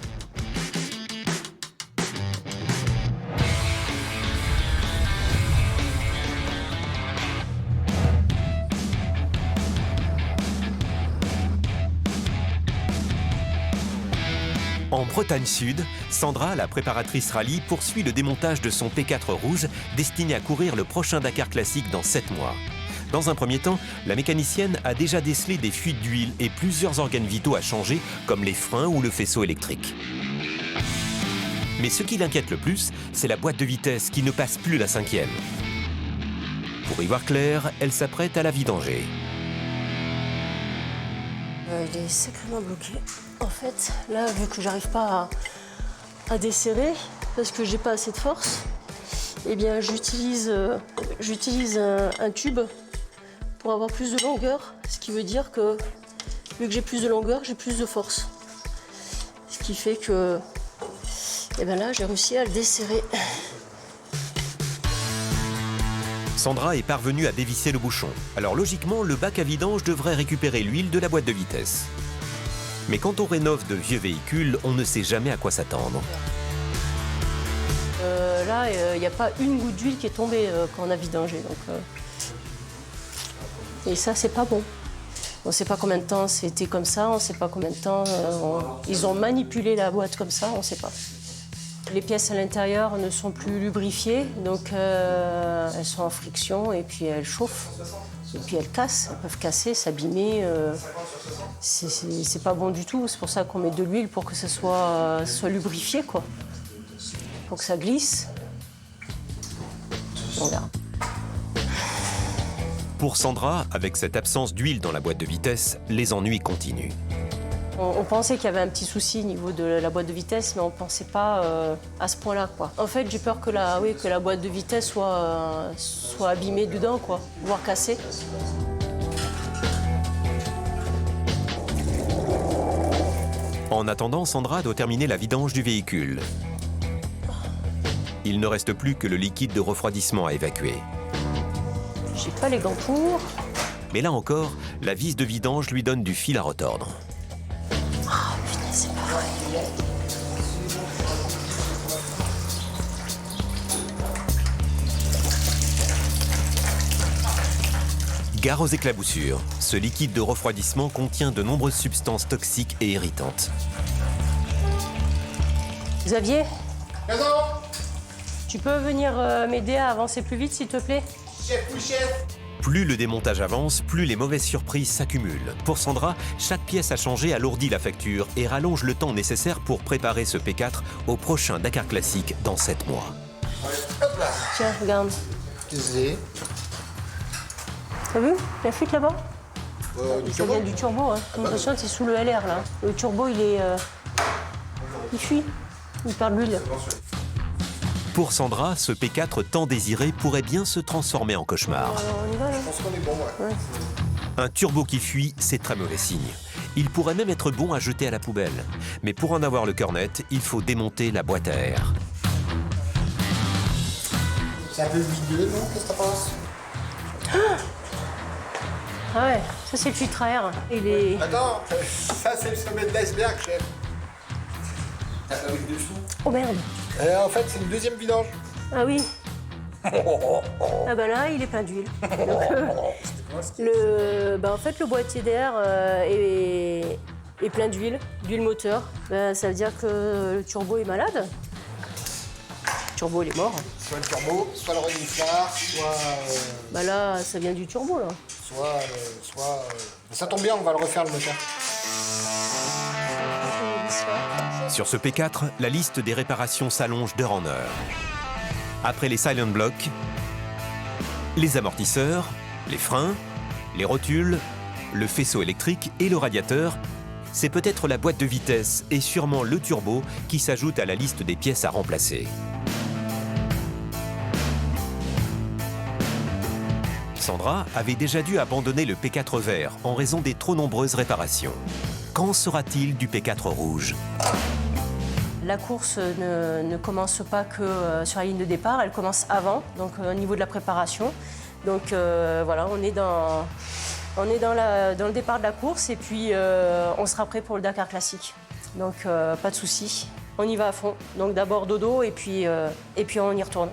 En Bretagne Sud, Sandra, la préparatrice rallye, poursuit le démontage de son P4 rouge destiné à courir le prochain Dakar Classique dans 7 mois. Dans un premier temps, la mécanicienne a déjà décelé des fuites d'huile et plusieurs organes vitaux à changer, comme les freins ou le faisceau électrique. Mais ce qui l'inquiète le plus, c'est la boîte de vitesse qui ne passe plus la 5e. Pour y voir clair, elle s'apprête à la vidanger. Il est sacrément bloqué. En fait, là, vu que j'arrive pas à desserrer, parce que j'ai pas assez de force, eh bien, j'utilise un tube pour avoir plus de longueur, ce qui veut dire que, vu que j'ai plus de longueur, j'ai plus de force. Ce qui fait que, eh bien là, j'ai réussi à le desserrer. Sandra est parvenue à dévisser le bouchon. Alors logiquement, le bac à vidange devrait récupérer l'huile de la boîte de vitesse. Mais quand on rénove de vieux véhicules, on ne sait jamais à quoi s'attendre. Là, il n'y a pas une goutte d'huile qui est tombée quand on a vidangé. Donc, et ça, c'est pas bon. On ne sait pas combien de temps c'était comme ça, on ne sait pas combien de temps ils ont manipulé la boîte comme ça, on ne sait pas. Les pièces à l'intérieur ne sont plus lubrifiées, donc elles sont en friction et puis elles chauffent. Et puis elles cassent, elles peuvent casser, s'abîmer. C'est pas bon du tout, c'est pour ça qu'on met de l'huile pour que ça soit lubrifié, quoi. Pour que ça glisse. On verra. Pour Sandra, avec cette absence d'huile dans la boîte de vitesse, les ennuis continuent. On pensait qu'il y avait un petit souci au niveau de la boîte de vitesse, mais on ne pensait pas à ce point-là, quoi. En fait, j'ai peur que la boîte de vitesse soit abîmée dedans, quoi, voire cassée. En attendant, Sandra doit terminer la vidange du véhicule. Il ne reste plus que le liquide de refroidissement à évacuer. J'ai pas les gants pour. Mais là encore, la vis de vidange lui donne du fil à retordre. Ah, putain, c'est pas vrai. Gare aux éclaboussures. Ce liquide de refroidissement contient de nombreuses substances toxiques et irritantes. Xavier, Présent. tu peux venir m'aider à avancer plus vite, s'il te plaît? Chef ou chef. Plus le démontage avance, plus les mauvaises surprises s'accumulent. Pour Sandra, chaque pièce à changer alourdit la facture et rallonge le temps nécessaire pour préparer ce P4 au prochain Dakar Classique dans 7 mois. Hop là. Tiens, regarde. Désolé. T'as vu la fuite là-bas? Du Ça turbo. vient du turbo, hein. J'ai l'impression que c'est sous le LR, là. Le turbo, il fuit. Il perd de l'huile. Pour Sandra, ce P4 tant désiré pourrait bien se transformer en cauchemar. Alors, on y va, là? Je pense qu'on est bon, ouais. Un turbo qui fuit, c'est très mauvais signe. Il pourrait même être bon à jeter à la poubelle. Mais pour en avoir le cœur net, il faut démonter la boîte à air. C'est un peu videux, non? Qu'est-ce que t'en penses? Ah ouais, ça c'est le filtre à air. Il est... Attends, ça c'est le sommet de l'iceberg, chef. T'as pas vu le dessous? Oh merde. En fait, c'est une deuxième vidange. Ah oui. Ah bah là, il est plein d'huile. Donc, en fait, le boîtier d'air est plein d'huile moteur. Ça veut dire que le turbo est malade. Le turbo, il est mort. Soit le turbo, soit le reniflard, soit... Bah là, ça vient du turbo, là. Ça tombe bien, on va le refaire, le moteur. Sur ce P4, la liste des réparations s'allonge d'heure en heure. Après les silent blocks, les amortisseurs, les freins, les rotules, le faisceau électrique et le radiateur, c'est peut-être la boîte de vitesse et sûrement le turbo qui s'ajoute à la liste des pièces à remplacer. Sandra avait déjà dû abandonner le P4 vert en raison des trop nombreuses réparations. Qu'en sera-t-il du P4 rouge ? La course ne commence pas que sur la ligne de départ, elle commence avant, donc au niveau de la préparation. Donc voilà, on est dans le départ de la course et puis on sera prêt pour le Dakar Classique. Donc pas de souci, on y va à fond. Donc d'abord dodo et puis on y retourne.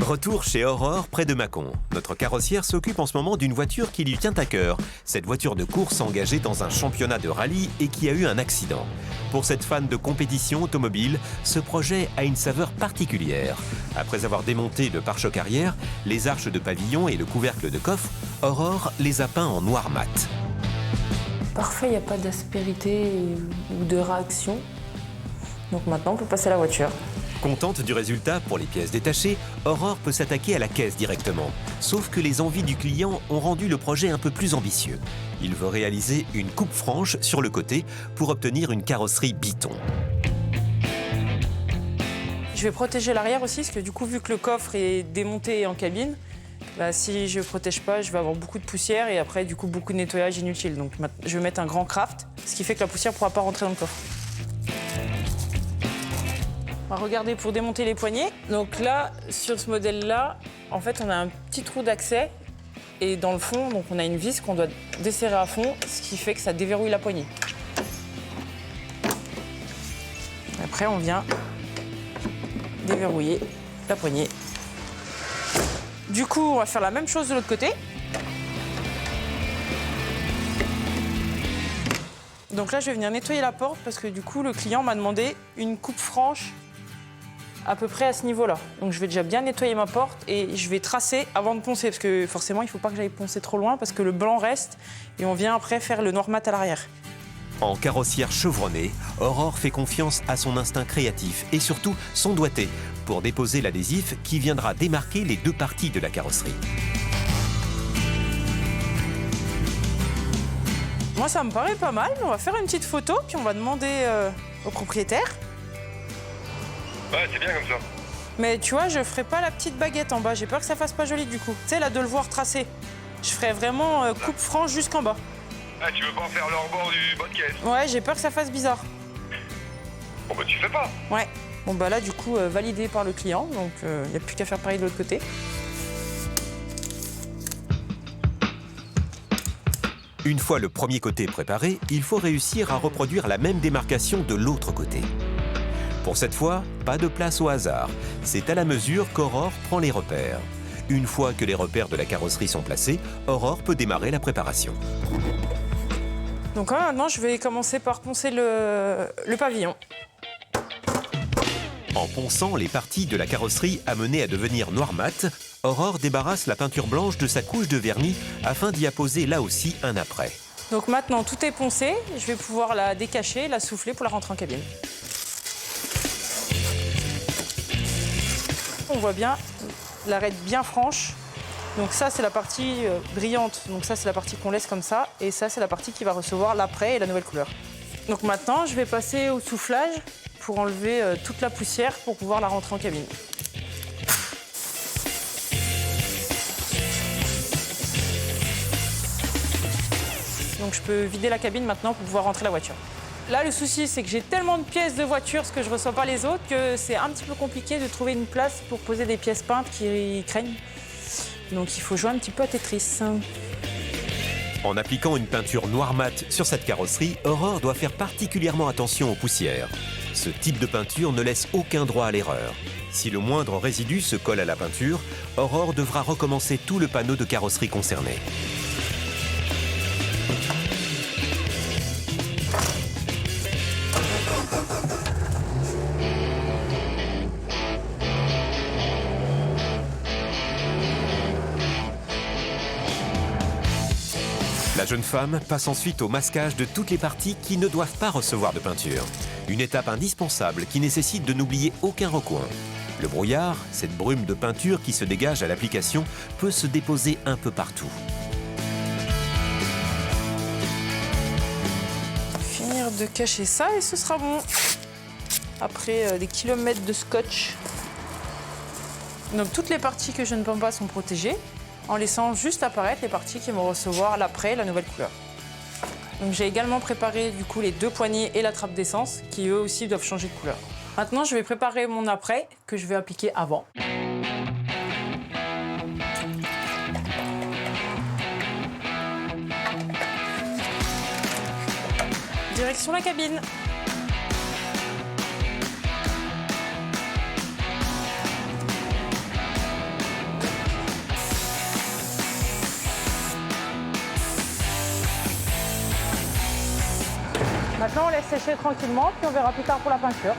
Retour chez Aurore, près de Mâcon. Notre carrossière s'occupe en ce moment d'une voiture qui lui tient à cœur. Cette voiture de course engagée dans un championnat de rallye et qui a eu un accident. Pour cette fan de compétition automobile, ce projet a une saveur particulière. Après avoir démonté le pare-choc arrière, les arches de pavillon et le couvercle de coffre, Aurore les a peints en noir mat. Parfait, il n'y a pas d'aspérité ou de réaction. Donc maintenant, on peut passer à la voiture. Contente du résultat pour les pièces détachées, Aurore peut s'attaquer à la caisse directement. Sauf que les envies du client ont rendu le projet un peu plus ambitieux. Il veut réaliser une coupe franche sur le côté pour obtenir une carrosserie biton. Je vais protéger l'arrière aussi, parce que du coup, vu que le coffre est démonté en cabine, bah, si je ne protège pas, je vais avoir beaucoup de poussière et après, du coup, beaucoup de nettoyage inutile. Donc, je vais mettre un grand craft, ce qui fait que la poussière ne pourra pas rentrer dans le coffre. va regarder pour démonter les poignées. Donc là, sur ce modèle-là, en fait, on a un petit trou d'accès. Et dans le fond, donc on a une vis qu'on doit desserrer à fond, ce qui fait que ça déverrouille la poignée. Après, on vient déverrouiller la poignée. Du coup, on va faire la même chose de l'autre côté. Donc là, je vais venir nettoyer la porte parce que du coup, le client m'a demandé une coupe franche à peu près à ce niveau-là. Donc je vais déjà bien nettoyer ma porte et je vais tracer avant de poncer parce que forcément, il ne faut pas que j'aille poncer trop loin parce que le blanc reste et on vient après faire le noir mat à l'arrière. En carrossière chevronnée, Aurore fait confiance à son instinct créatif et surtout son doigté pour déposer l'adhésif qui viendra démarquer les deux parties de la carrosserie. Moi, ça me paraît pas mal. On va faire une petite photo puis on va demander au propriétaire. Ouais, c'est bien comme ça. Mais tu vois, je ferai pas la petite baguette en bas. J'ai peur que ça fasse pas joli du coup. Tu sais, là, de le voir tracer. Je ferai vraiment coupe franche jusqu'en bas. Ah, tu veux pas faire le rebord du bas de caisse? Ouais, j'ai peur que ça fasse bizarre. Bon, bah, tu fais pas. Ouais. Bon, bah là, du coup, validé par le client. Donc, il n'y a plus qu'à faire pareil de l'autre côté. Une fois le premier côté préparé, il faut réussir à reproduire la même démarcation de l'autre côté. Pour cette fois, pas de place au hasard. C'est à la mesure qu'Aurore prend les repères. Une fois que les repères de la carrosserie sont placés, Aurore peut démarrer la préparation. Donc là, maintenant, je vais commencer par poncer le pavillon. En ponçant les parties de la carrosserie amenées à devenir noir mat, Aurore débarrasse la peinture blanche de sa couche de vernis afin d'y apposer là aussi un après. Donc maintenant, tout est poncé. Je vais pouvoir la décacher, la souffler pour la rentrer en cabine. On voit bien l'arête bien franche. Donc ça, c'est la partie brillante. Donc ça, c'est la partie qu'on laisse comme ça. Et ça, c'est la partie qui va recevoir l'après et la nouvelle couleur. Donc maintenant, je vais passer au soufflage pour enlever toute la poussière pour pouvoir la rentrer en cabine. Donc je peux vider la cabine maintenant pour pouvoir rentrer la voiture. Là, le souci, c'est que j'ai tellement de pièces de voiture, parce que je ne reçois pas les autres, que c'est un petit peu compliqué de trouver une place pour poser des pièces peintes qui craignent. Donc il faut jouer un petit peu à Tetris. En appliquant une peinture noir mat sur cette carrosserie, Aurore doit faire particulièrement attention aux poussières. Ce type de peinture ne laisse aucun droit à l'erreur. Si le moindre résidu se colle à la peinture, Aurore devra recommencer tout le panneau de carrosserie concerné. La jeune femme passe ensuite au masquage de toutes les parties qui ne doivent pas recevoir de peinture. Une étape indispensable qui nécessite de n'oublier aucun recoin. Le brouillard, cette brume de peinture qui se dégage à l'application, peut se déposer un peu partout. Finir de cacher ça et ce sera bon. Après des kilomètres de scotch. Donc toutes les parties que je ne peins pas sont protégées, en laissant juste apparaître les parties qui vont recevoir l'après, la nouvelle couleur. Donc j'ai également préparé du coup les deux poignées et la trappe d'essence qui eux aussi doivent changer de couleur. Maintenant je vais préparer mon après que je vais appliquer avant. Direction la cabine. Maintenant, on laisse sécher tranquillement, puis on verra plus tard pour la peinture.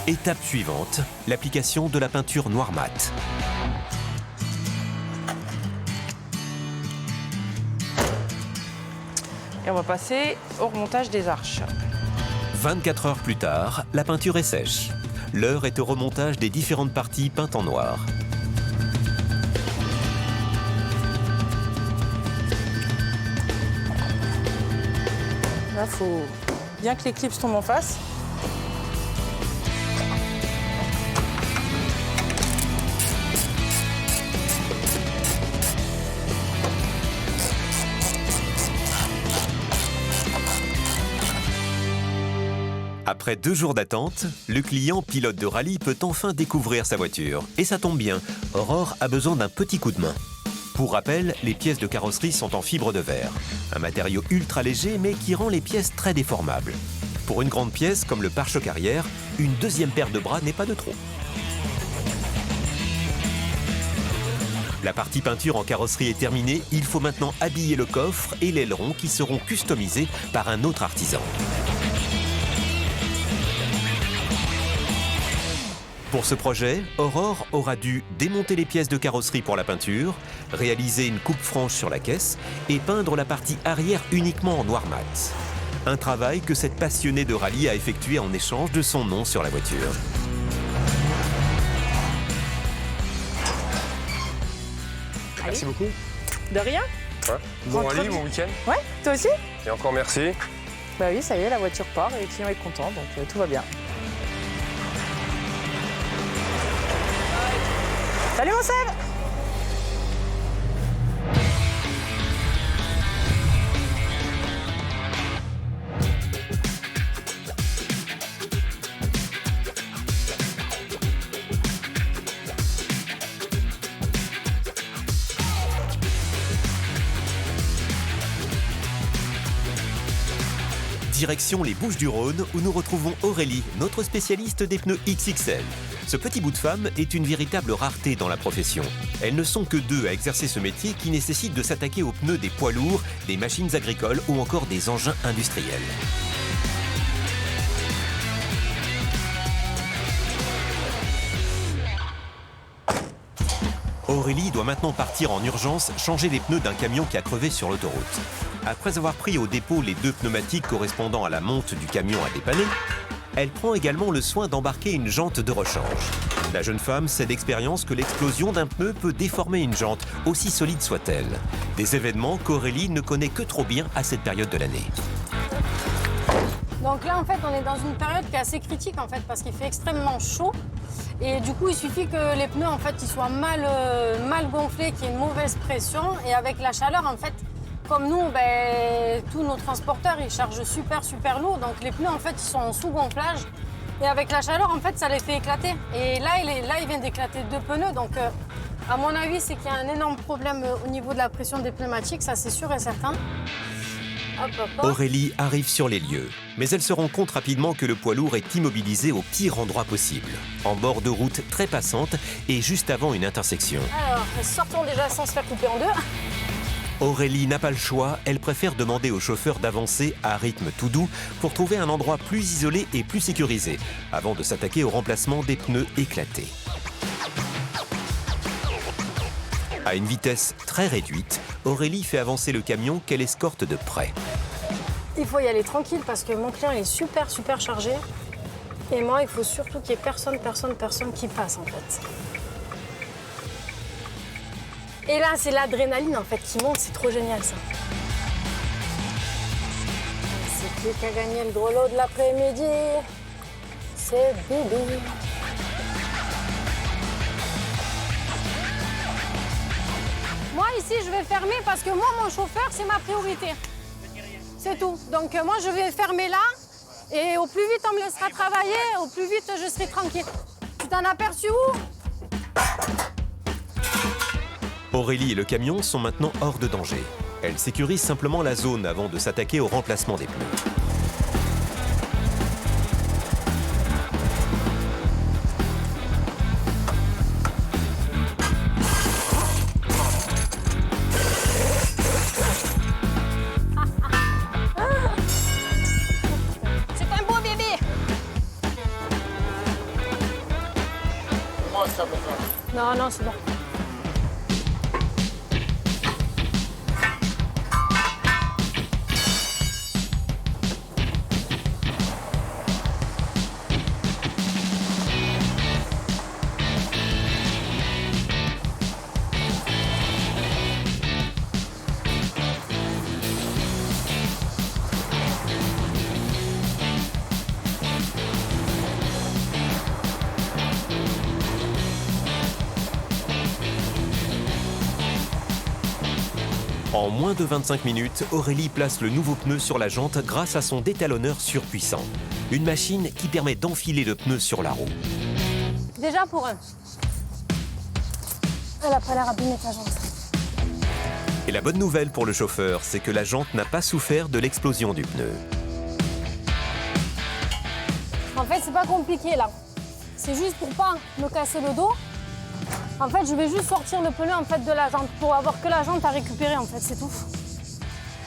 Étape suivante, l'application de la peinture noir mat. Et on va passer au remontage des arches. 24 heures plus tard, la peinture est sèche. L'heure est au remontage des différentes parties peintes en noir. Là, il faut bien que l'éclipse tombe en face. Après 2 jours d'attente, le client pilote de rallye peut enfin découvrir sa voiture. Et ça tombe bien, Aurore a besoin d'un petit coup de main. Pour rappel, les pièces de carrosserie sont en fibre de verre. Un matériau ultra léger mais qui rend les pièces très déformables. Pour une grande pièce comme le pare-choc arrière, une deuxième paire de bras n'est pas de trop. La partie peinture en carrosserie est terminée, il faut maintenant habiller le coffre et l'aileron qui seront customisés par un autre artisan. Pour ce projet, Aurore aura dû démonter les pièces de carrosserie pour la peinture, réaliser une coupe franche sur la caisse et peindre la partie arrière uniquement en noir mat. Un travail que cette passionnée de rallye a effectué en échange de son nom sur la voiture. Merci beaucoup. De rien. Ouais. Bon rallye, bon week-end. Ouais, toi aussi? Et encore merci. Bah oui, ça y est, la voiture part et le client est content, donc tout va bien. Salut mon Seb! Direction les Bouches-du-Rhône où nous retrouvons Aurélie, notre spécialiste des pneus XXL. Ce petit bout de femme est une véritable rareté dans la profession. Elles ne sont que 2 à exercer ce métier qui nécessite de s'attaquer aux pneus des poids lourds, des machines agricoles ou encore des engins industriels. Aurélie doit maintenant partir en urgence changer les pneus d'un camion qui a crevé sur l'autoroute. Après avoir pris au dépôt les 2 pneumatiques correspondant à la monte du camion à dépanner, elle prend également le soin d'embarquer une jante de rechange. La jeune femme sait d'expérience que l'explosion d'un pneu peut déformer une jante, aussi solide soit-elle. Des événements qu'Aurélie ne connaît que trop bien à cette période de l'année. Donc là, en fait, on est dans une période qui est assez critique, en fait, parce qu'il fait extrêmement chaud. Et du coup, il suffit que les pneus, en fait, ils soient mal gonflés, qu'il y ait une mauvaise pression. Et avec la chaleur, en fait, comme nous, tous nos transporteurs, ils chargent super lourd. Donc les pneus, en fait, ils sont en sous-gonflage. Et avec la chaleur, en fait, ça les fait éclater. Et là, il vient d'éclater 2 pneus. Donc, à mon avis, c'est qu'il y a un énorme problème au niveau de la pression des pneumatiques. Ça, c'est sûr et certain. Hop, hop, hop. Aurélie arrive sur les lieux, mais elle se rend compte rapidement que le poids lourd est immobilisé au pire endroit possible, en bord de route très passante et juste avant une intersection. Alors, sortons déjà sans se faire couper en 2. Aurélie n'a pas le choix, elle préfère demander au chauffeur d'avancer à rythme tout doux pour trouver un endroit plus isolé et plus sécurisé, avant de s'attaquer au remplacement des pneus éclatés. À une vitesse très réduite, Aurélie fait avancer le camion qu'elle escorte de près. Il faut y aller tranquille parce que mon client est super chargé. Et moi, il faut surtout qu'il y ait personne qui passe, en fait. Et là, c'est l'adrénaline, en fait, qui monte. C'est trop génial, ça. C'est lui qui a gagné le gros lot de l'après-midi. C'est Bibi. Moi, ici, je vais fermer parce que moi, mon chauffeur, c'est ma priorité. C'est tout. Donc, moi, je vais fermer là. Et au plus vite, on me laissera travailler, au plus vite, je serai tranquille. Tu t'en as aperçu où? Aurélie et le camion sont maintenant hors de danger. Elle sécurise simplement la zone avant de s'attaquer au remplacement des pneus. C'est un beau bébé. Non, c'est bon. En moins de 25 minutes, Aurélie place le nouveau pneu sur la jante grâce à son détalonneur surpuissant. Une machine qui permet d'enfiler le pneu sur la roue. Déjà pour un. Elle a pas l'air abîmée ta jante. Et la bonne nouvelle pour le chauffeur, c'est que la jante n'a pas souffert de l'explosion du pneu. En fait, c'est pas compliqué là. C'est juste pour pas me casser le dos. En fait, je vais juste sortir le pneu en fait de la jante pour avoir que la jante à récupérer en fait, c'est tout.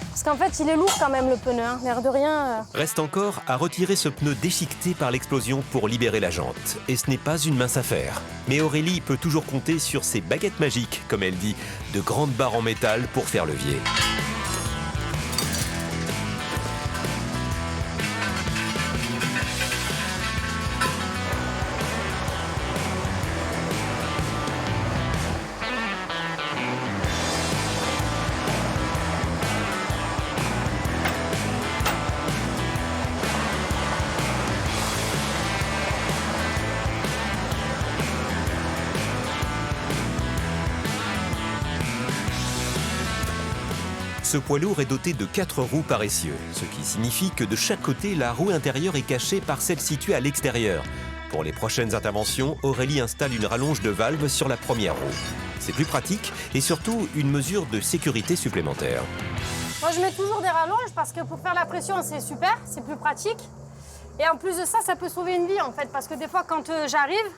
Parce qu'en fait, il est lourd quand même le pneu, hein. L'air de rien. Reste encore à retirer ce pneu déchiqueté par l'explosion pour libérer la jante. Et ce n'est pas une mince affaire. Mais Aurélie peut toujours compter sur ses baguettes magiques, comme elle dit, de grandes barres en métal pour faire levier. Ce poids lourd est doté de 4 roues par essieu, ce qui signifie que de chaque côté, la roue intérieure est cachée par celle située à l'extérieur. Pour les prochaines interventions, Aurélie installe une rallonge de valve sur la première roue. C'est plus pratique et surtout une mesure de sécurité supplémentaire. Moi, je mets toujours des rallonges parce que pour faire la pression, c'est super, c'est plus pratique. Et en plus de ça, ça peut sauver une vie en fait, parce que des fois, quand j'arrive,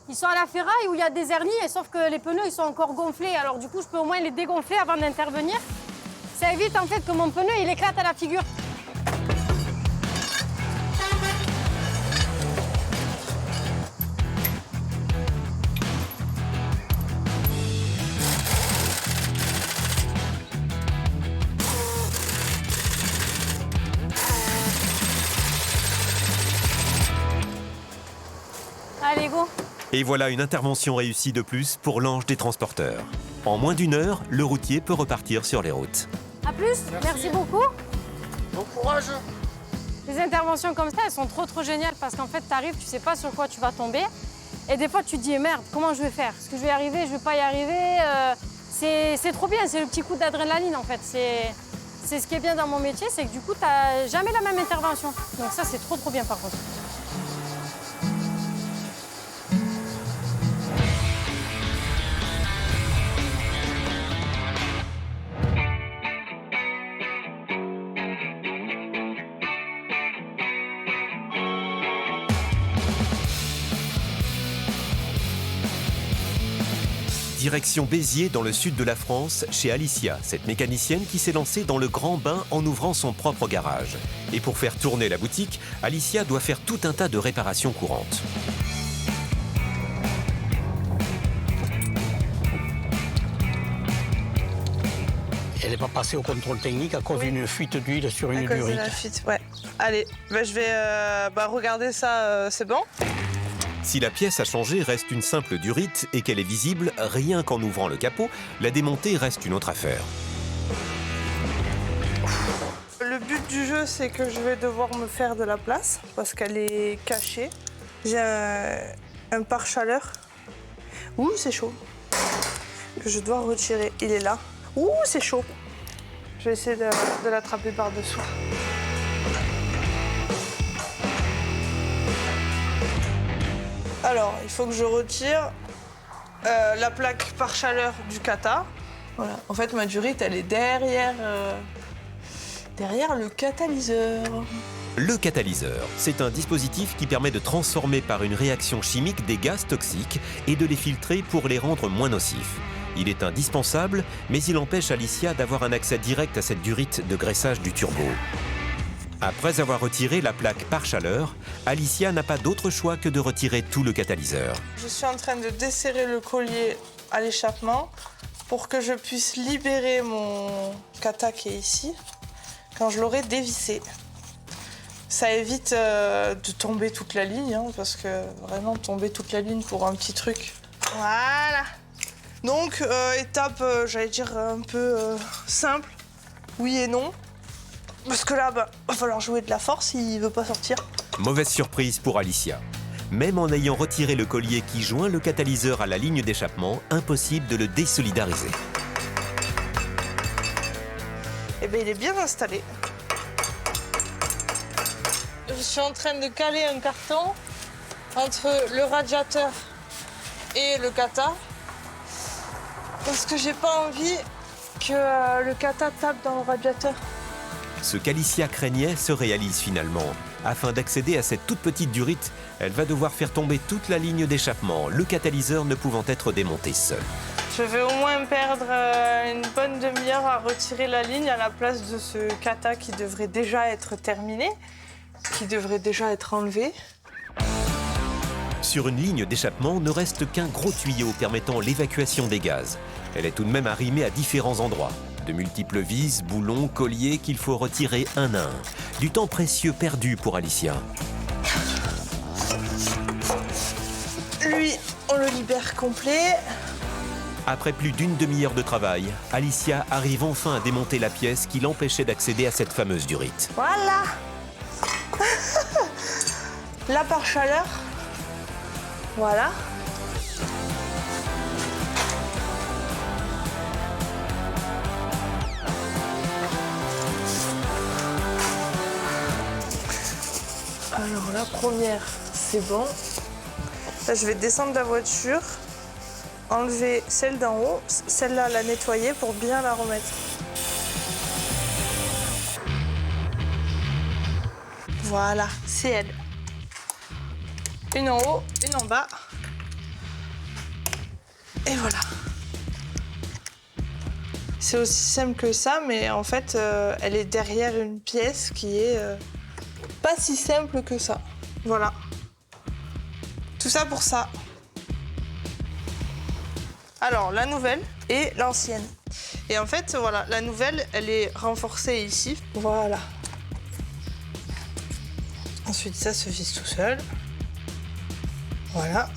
ils sont à la ferraille où il y a des hernies, et sauf que les pneus, ils sont encore gonflés. Alors du coup, je peux au moins les dégonfler avant d'intervenir. Ça évite en fait que mon pneu, il éclate à la figure. Allez, go! Et voilà une intervention réussie de plus pour l'ange des transporteurs. En moins d'1 heure, le routier peut repartir sur les routes. À plus, merci beaucoup. Bon courage. Les interventions comme ça, elles sont trop géniales parce qu'en fait, tu arrives, tu sais pas sur quoi tu vas tomber. Et des fois, tu te dis, merde, comment je vais faire? Est-ce que je vais y arriver? Je vais pas y arriver? C'est trop bien, c'est le petit coup d'adrénaline en fait. C'est ce qui est bien dans mon métier, c'est que du coup, tu n'as jamais la même intervention. Donc ça, c'est trop bien par contre. Direction Béziers, dans le sud de la France, chez Alicia, cette mécanicienne qui s'est lancée dans le grand bain en ouvrant son propre garage. Et pour faire tourner la boutique, Alicia doit faire tout un tas de réparations courantes. Elle n'est pas passée au contrôle technique à cause d'une fuite d'huile sur une à cause de durite. la fuite, ouais. Allez, je vais regarder ça, c'est bon. Si la pièce à changer reste une simple durite et qu'elle est visible rien qu'en ouvrant le capot, la démonter reste une autre affaire. Le but du jeu, c'est que je vais devoir me faire de la place parce qu'elle est cachée. J'ai un pare-chaleur. Ouh, c'est chaud. Que je dois retirer. Il est là. Ouh, c'est chaud. Je vais essayer de l'attraper par-dessous. Alors, il faut que je retire la plaque pare-chaleur du kata. Voilà. En fait, ma durite, elle est derrière le catalyseur. Le catalyseur, c'est un dispositif qui permet de transformer par une réaction chimique des gaz toxiques et de les filtrer pour les rendre moins nocifs. Il est indispensable, mais il empêche Alicia d'avoir un accès direct à cette durite de graissage du turbo. Après avoir retiré la plaque pare-chaleur, Alicia n'a pas d'autre choix que de retirer tout le catalyseur. Je suis en train de desserrer le collier à l'échappement pour que je puisse libérer mon kata qui est ici quand je l'aurai dévissé. Ça évite de tomber toute la ligne, hein, parce que vraiment tomber toute la ligne pour un petit truc. Voilà. Donc, étape, j'allais dire un peu simple, oui et non. Parce que là, va falloir jouer de la force, il veut pas sortir. Mauvaise surprise pour Alicia. Même en ayant retiré le collier qui joint le catalyseur à la ligne d'échappement, impossible de le désolidariser. Et bien il est bien installé. Je suis en train de caler un carton entre le radiateur et le kata parce que j'ai pas envie que le kata tape dans le radiateur. Ce qu'Alicia craignait se réalise finalement. Afin d'accéder à cette toute petite durite, elle va devoir faire tomber toute la ligne d'échappement, le catalyseur ne pouvant être démonté seul. Je vais au moins perdre une bonne demi-heure à retirer la ligne à la place de ce kata qui devrait déjà être terminé, qui devrait déjà être enlevé. Sur une ligne d'échappement ne reste qu'un gros tuyau permettant l'évacuation des gaz. Elle est tout de même arrimée à différents endroits. De multiples vis, boulons, colliers qu'il faut retirer un à un. Du temps précieux perdu pour Alicia. Lui, on le libère complet. Après plus d'une demi-heure de travail, Alicia arrive enfin à démonter la pièce qui l'empêchait d'accéder à cette fameuse durite. Voilà. Là par chaleur. Voilà. Alors la première, c'est bon. Là, je vais descendre de la voiture, enlever celle d'en haut, celle-là, la nettoyer pour bien la remettre. Voilà, c'est elle. Une en haut, une en bas. Et voilà. C'est aussi simple que ça, mais en fait, elle est derrière une pièce qui est pas si simple que ça. Voilà. Tout ça pour ça. Alors, la nouvelle et l'ancienne. Et en fait, voilà, la nouvelle, elle est renforcée ici. Voilà. Ensuite, ça se visse tout seul. Voilà.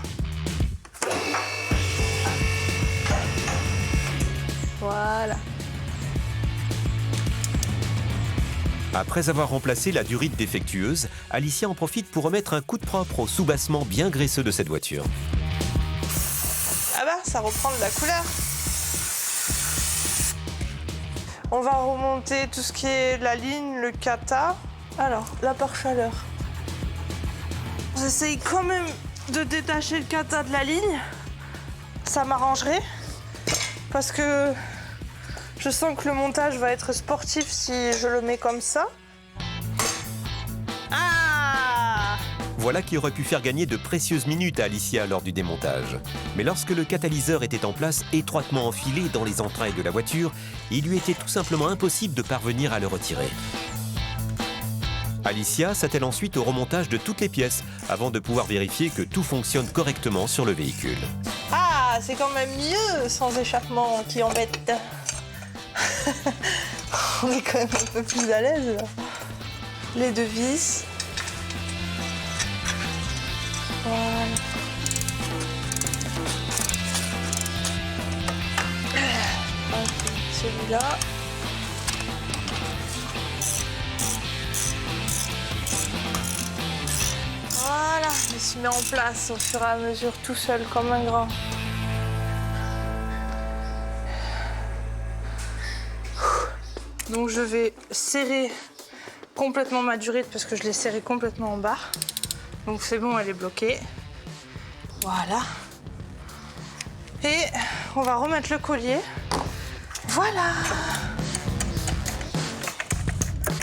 Voilà. Après avoir remplacé la durite défectueuse, Alicia en profite pour remettre un coup de propre au soubassement bien graisseux de cette voiture. Ah bah, ça reprend de la couleur. On va remonter tout ce qui est la ligne, le kata. Alors, la pare-chaleur. J'essaye quand même de détacher le kata de la ligne. Ça m'arrangerait. Parce que je sens que le montage va être sportif si je le mets comme ça. Ah! Voilà qui aurait pu faire gagner de précieuses minutes à Alicia lors du démontage. Mais lorsque le catalyseur était en place, étroitement enfilé dans les entrailles de la voiture, il lui était tout simplement impossible de parvenir à le retirer. Alicia s'attelle ensuite au remontage de toutes les pièces, avant de pouvoir vérifier que tout fonctionne correctement sur le véhicule. Ah, c'est quand même mieux sans échappement qui embête. On est quand même un peu plus à l'aise là. Les deux vis. Voilà. Celui-là. Voilà, il se met en place au fur et à mesure tout seul comme un grand. Donc je vais serrer complètement ma durite parce que je l'ai serrée complètement en bas. Donc c'est bon, elle est bloquée. Voilà. Et on va remettre le collier. Voilà.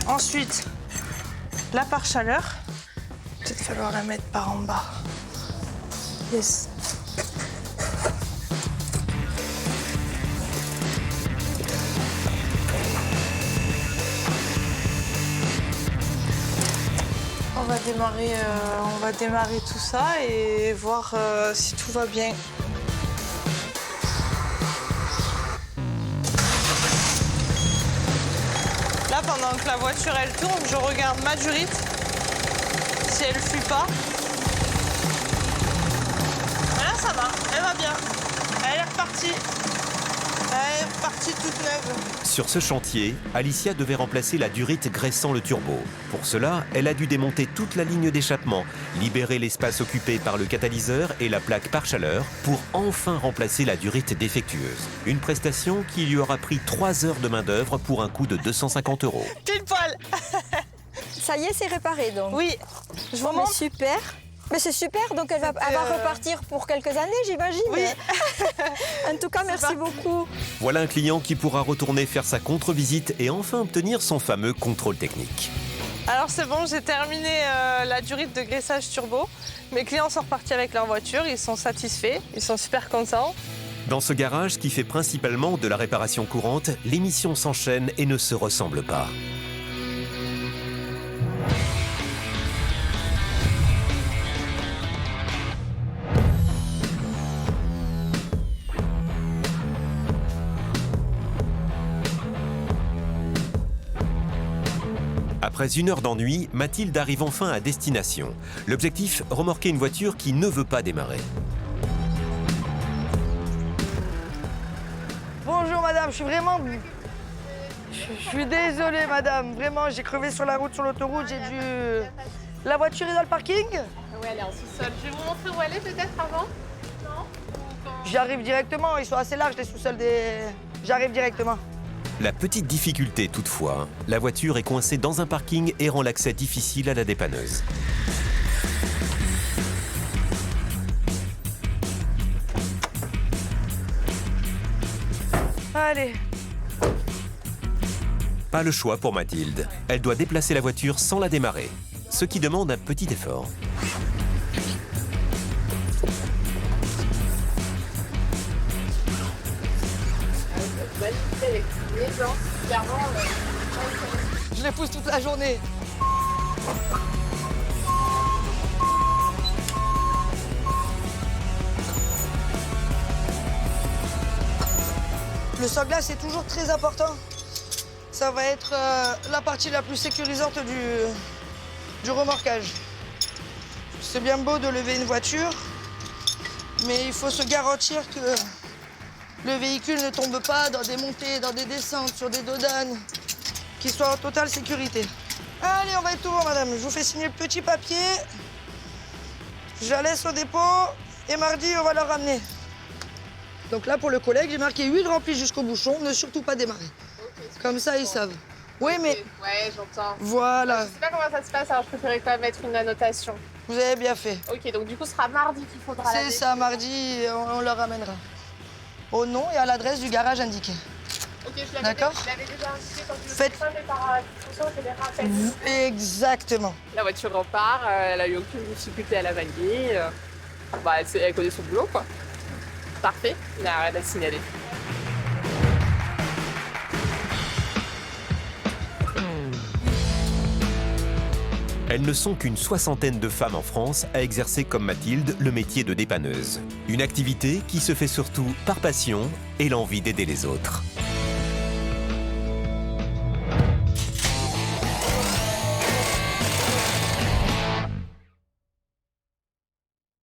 Ensuite, la pare-chaleur. Peut-être falloir la mettre par en bas. Yes. On va démarrer tout ça et voir si tout va bien. Là, pendant que la voiture elle tourne, je regarde ma durite, si elle fuit pas. Là, ça va, elle va bien. Elle est repartie. Elle est partie toute neuve. Sur ce chantier, Alicia devait remplacer la durite graissant le turbo. Pour cela, elle a dû démonter toute la ligne d'échappement, libérer l'espace occupé par le catalyseur et la plaque pare-chaleur pour enfin remplacer la durite défectueuse. Une prestation qui lui aura pris 3 heures de main-d'œuvre pour un coût de 250 €. Pile poil. Ça y est, c'est réparé donc. Oui. Je vous remercie. Super. Mais c'est super, donc elle va repartir pour quelques années, j'imagine. Oui. En tout cas, merci beaucoup. Voilà un client qui pourra retourner faire sa contre-visite et enfin obtenir son fameux contrôle technique. Alors c'est bon, j'ai terminé la durite de graissage turbo. Mes clients sont repartis avec leur voiture, ils sont satisfaits, ils sont super contents. Dans ce garage qui fait principalement de la réparation courante, les missions s'enchaînent et ne se ressemblent pas. Après 1 heure d'ennui, Mathilde arrive enfin à destination. L'objectif, remorquer une voiture qui ne veut pas démarrer. Bonjour madame, je suis vraiment... Je suis désolé madame, vraiment j'ai crevé sur la route, sur l'autoroute, j'ai dû... La voiture est dans le parking? Oui, elle est en sous-sol. Je vais vous montrer où elle est peut-être avant. Non? J'arrive directement, ils sont assez larges les sous-sols des... J'arrive directement. La petite difficulté toutefois, la voiture est coincée dans un parking et rend l'accès difficile à la dépanneuse. Allez. Pas le choix pour Mathilde. Elle doit déplacer la voiture sans la démarrer, ce qui demande un petit effort. Je les pousse toute la journée. Le sanglas c'est toujours très important. Ça va être la partie la plus sécurisante du remorquage. C'est bien beau de lever une voiture, mais il faut se garantir que le véhicule ne tombe pas dans des montées, dans des descentes, sur des dodanes, qu'il soit en totale sécurité. Allez, on va être tout bon, madame. Je vous fais signer le petit papier. Je la laisse au dépôt et mardi, on va la ramener. Donc là, pour le collègue, j'ai marqué huile remplie jusqu'au bouchon, ne surtout pas démarrer. Okay, comme ça, ils savent. Oui, mais... Ouais, j'entends. Voilà. Je sais pas comment ça se passe, alors je préférais quand même mettre une annotation. Vous avez bien fait. Ok, donc du coup, ce sera mardi qu'il faudra la C'est ça, mardi, on la ramènera. Au nom et à l'adresse du garage indiqué. Ok, je l'avais déjà indiqué quand je Faites... mais par je les rappelle. Exactement. La voiture repart, elle a eu aucune difficulté à la valider. Elle connaît son boulot, quoi. Parfait, il n'y a rien à signaler. Elles ne sont qu'une 60aine de femmes en France à exercer comme Mathilde le métier de dépanneuse. Une activité qui se fait surtout par passion et l'envie d'aider les autres.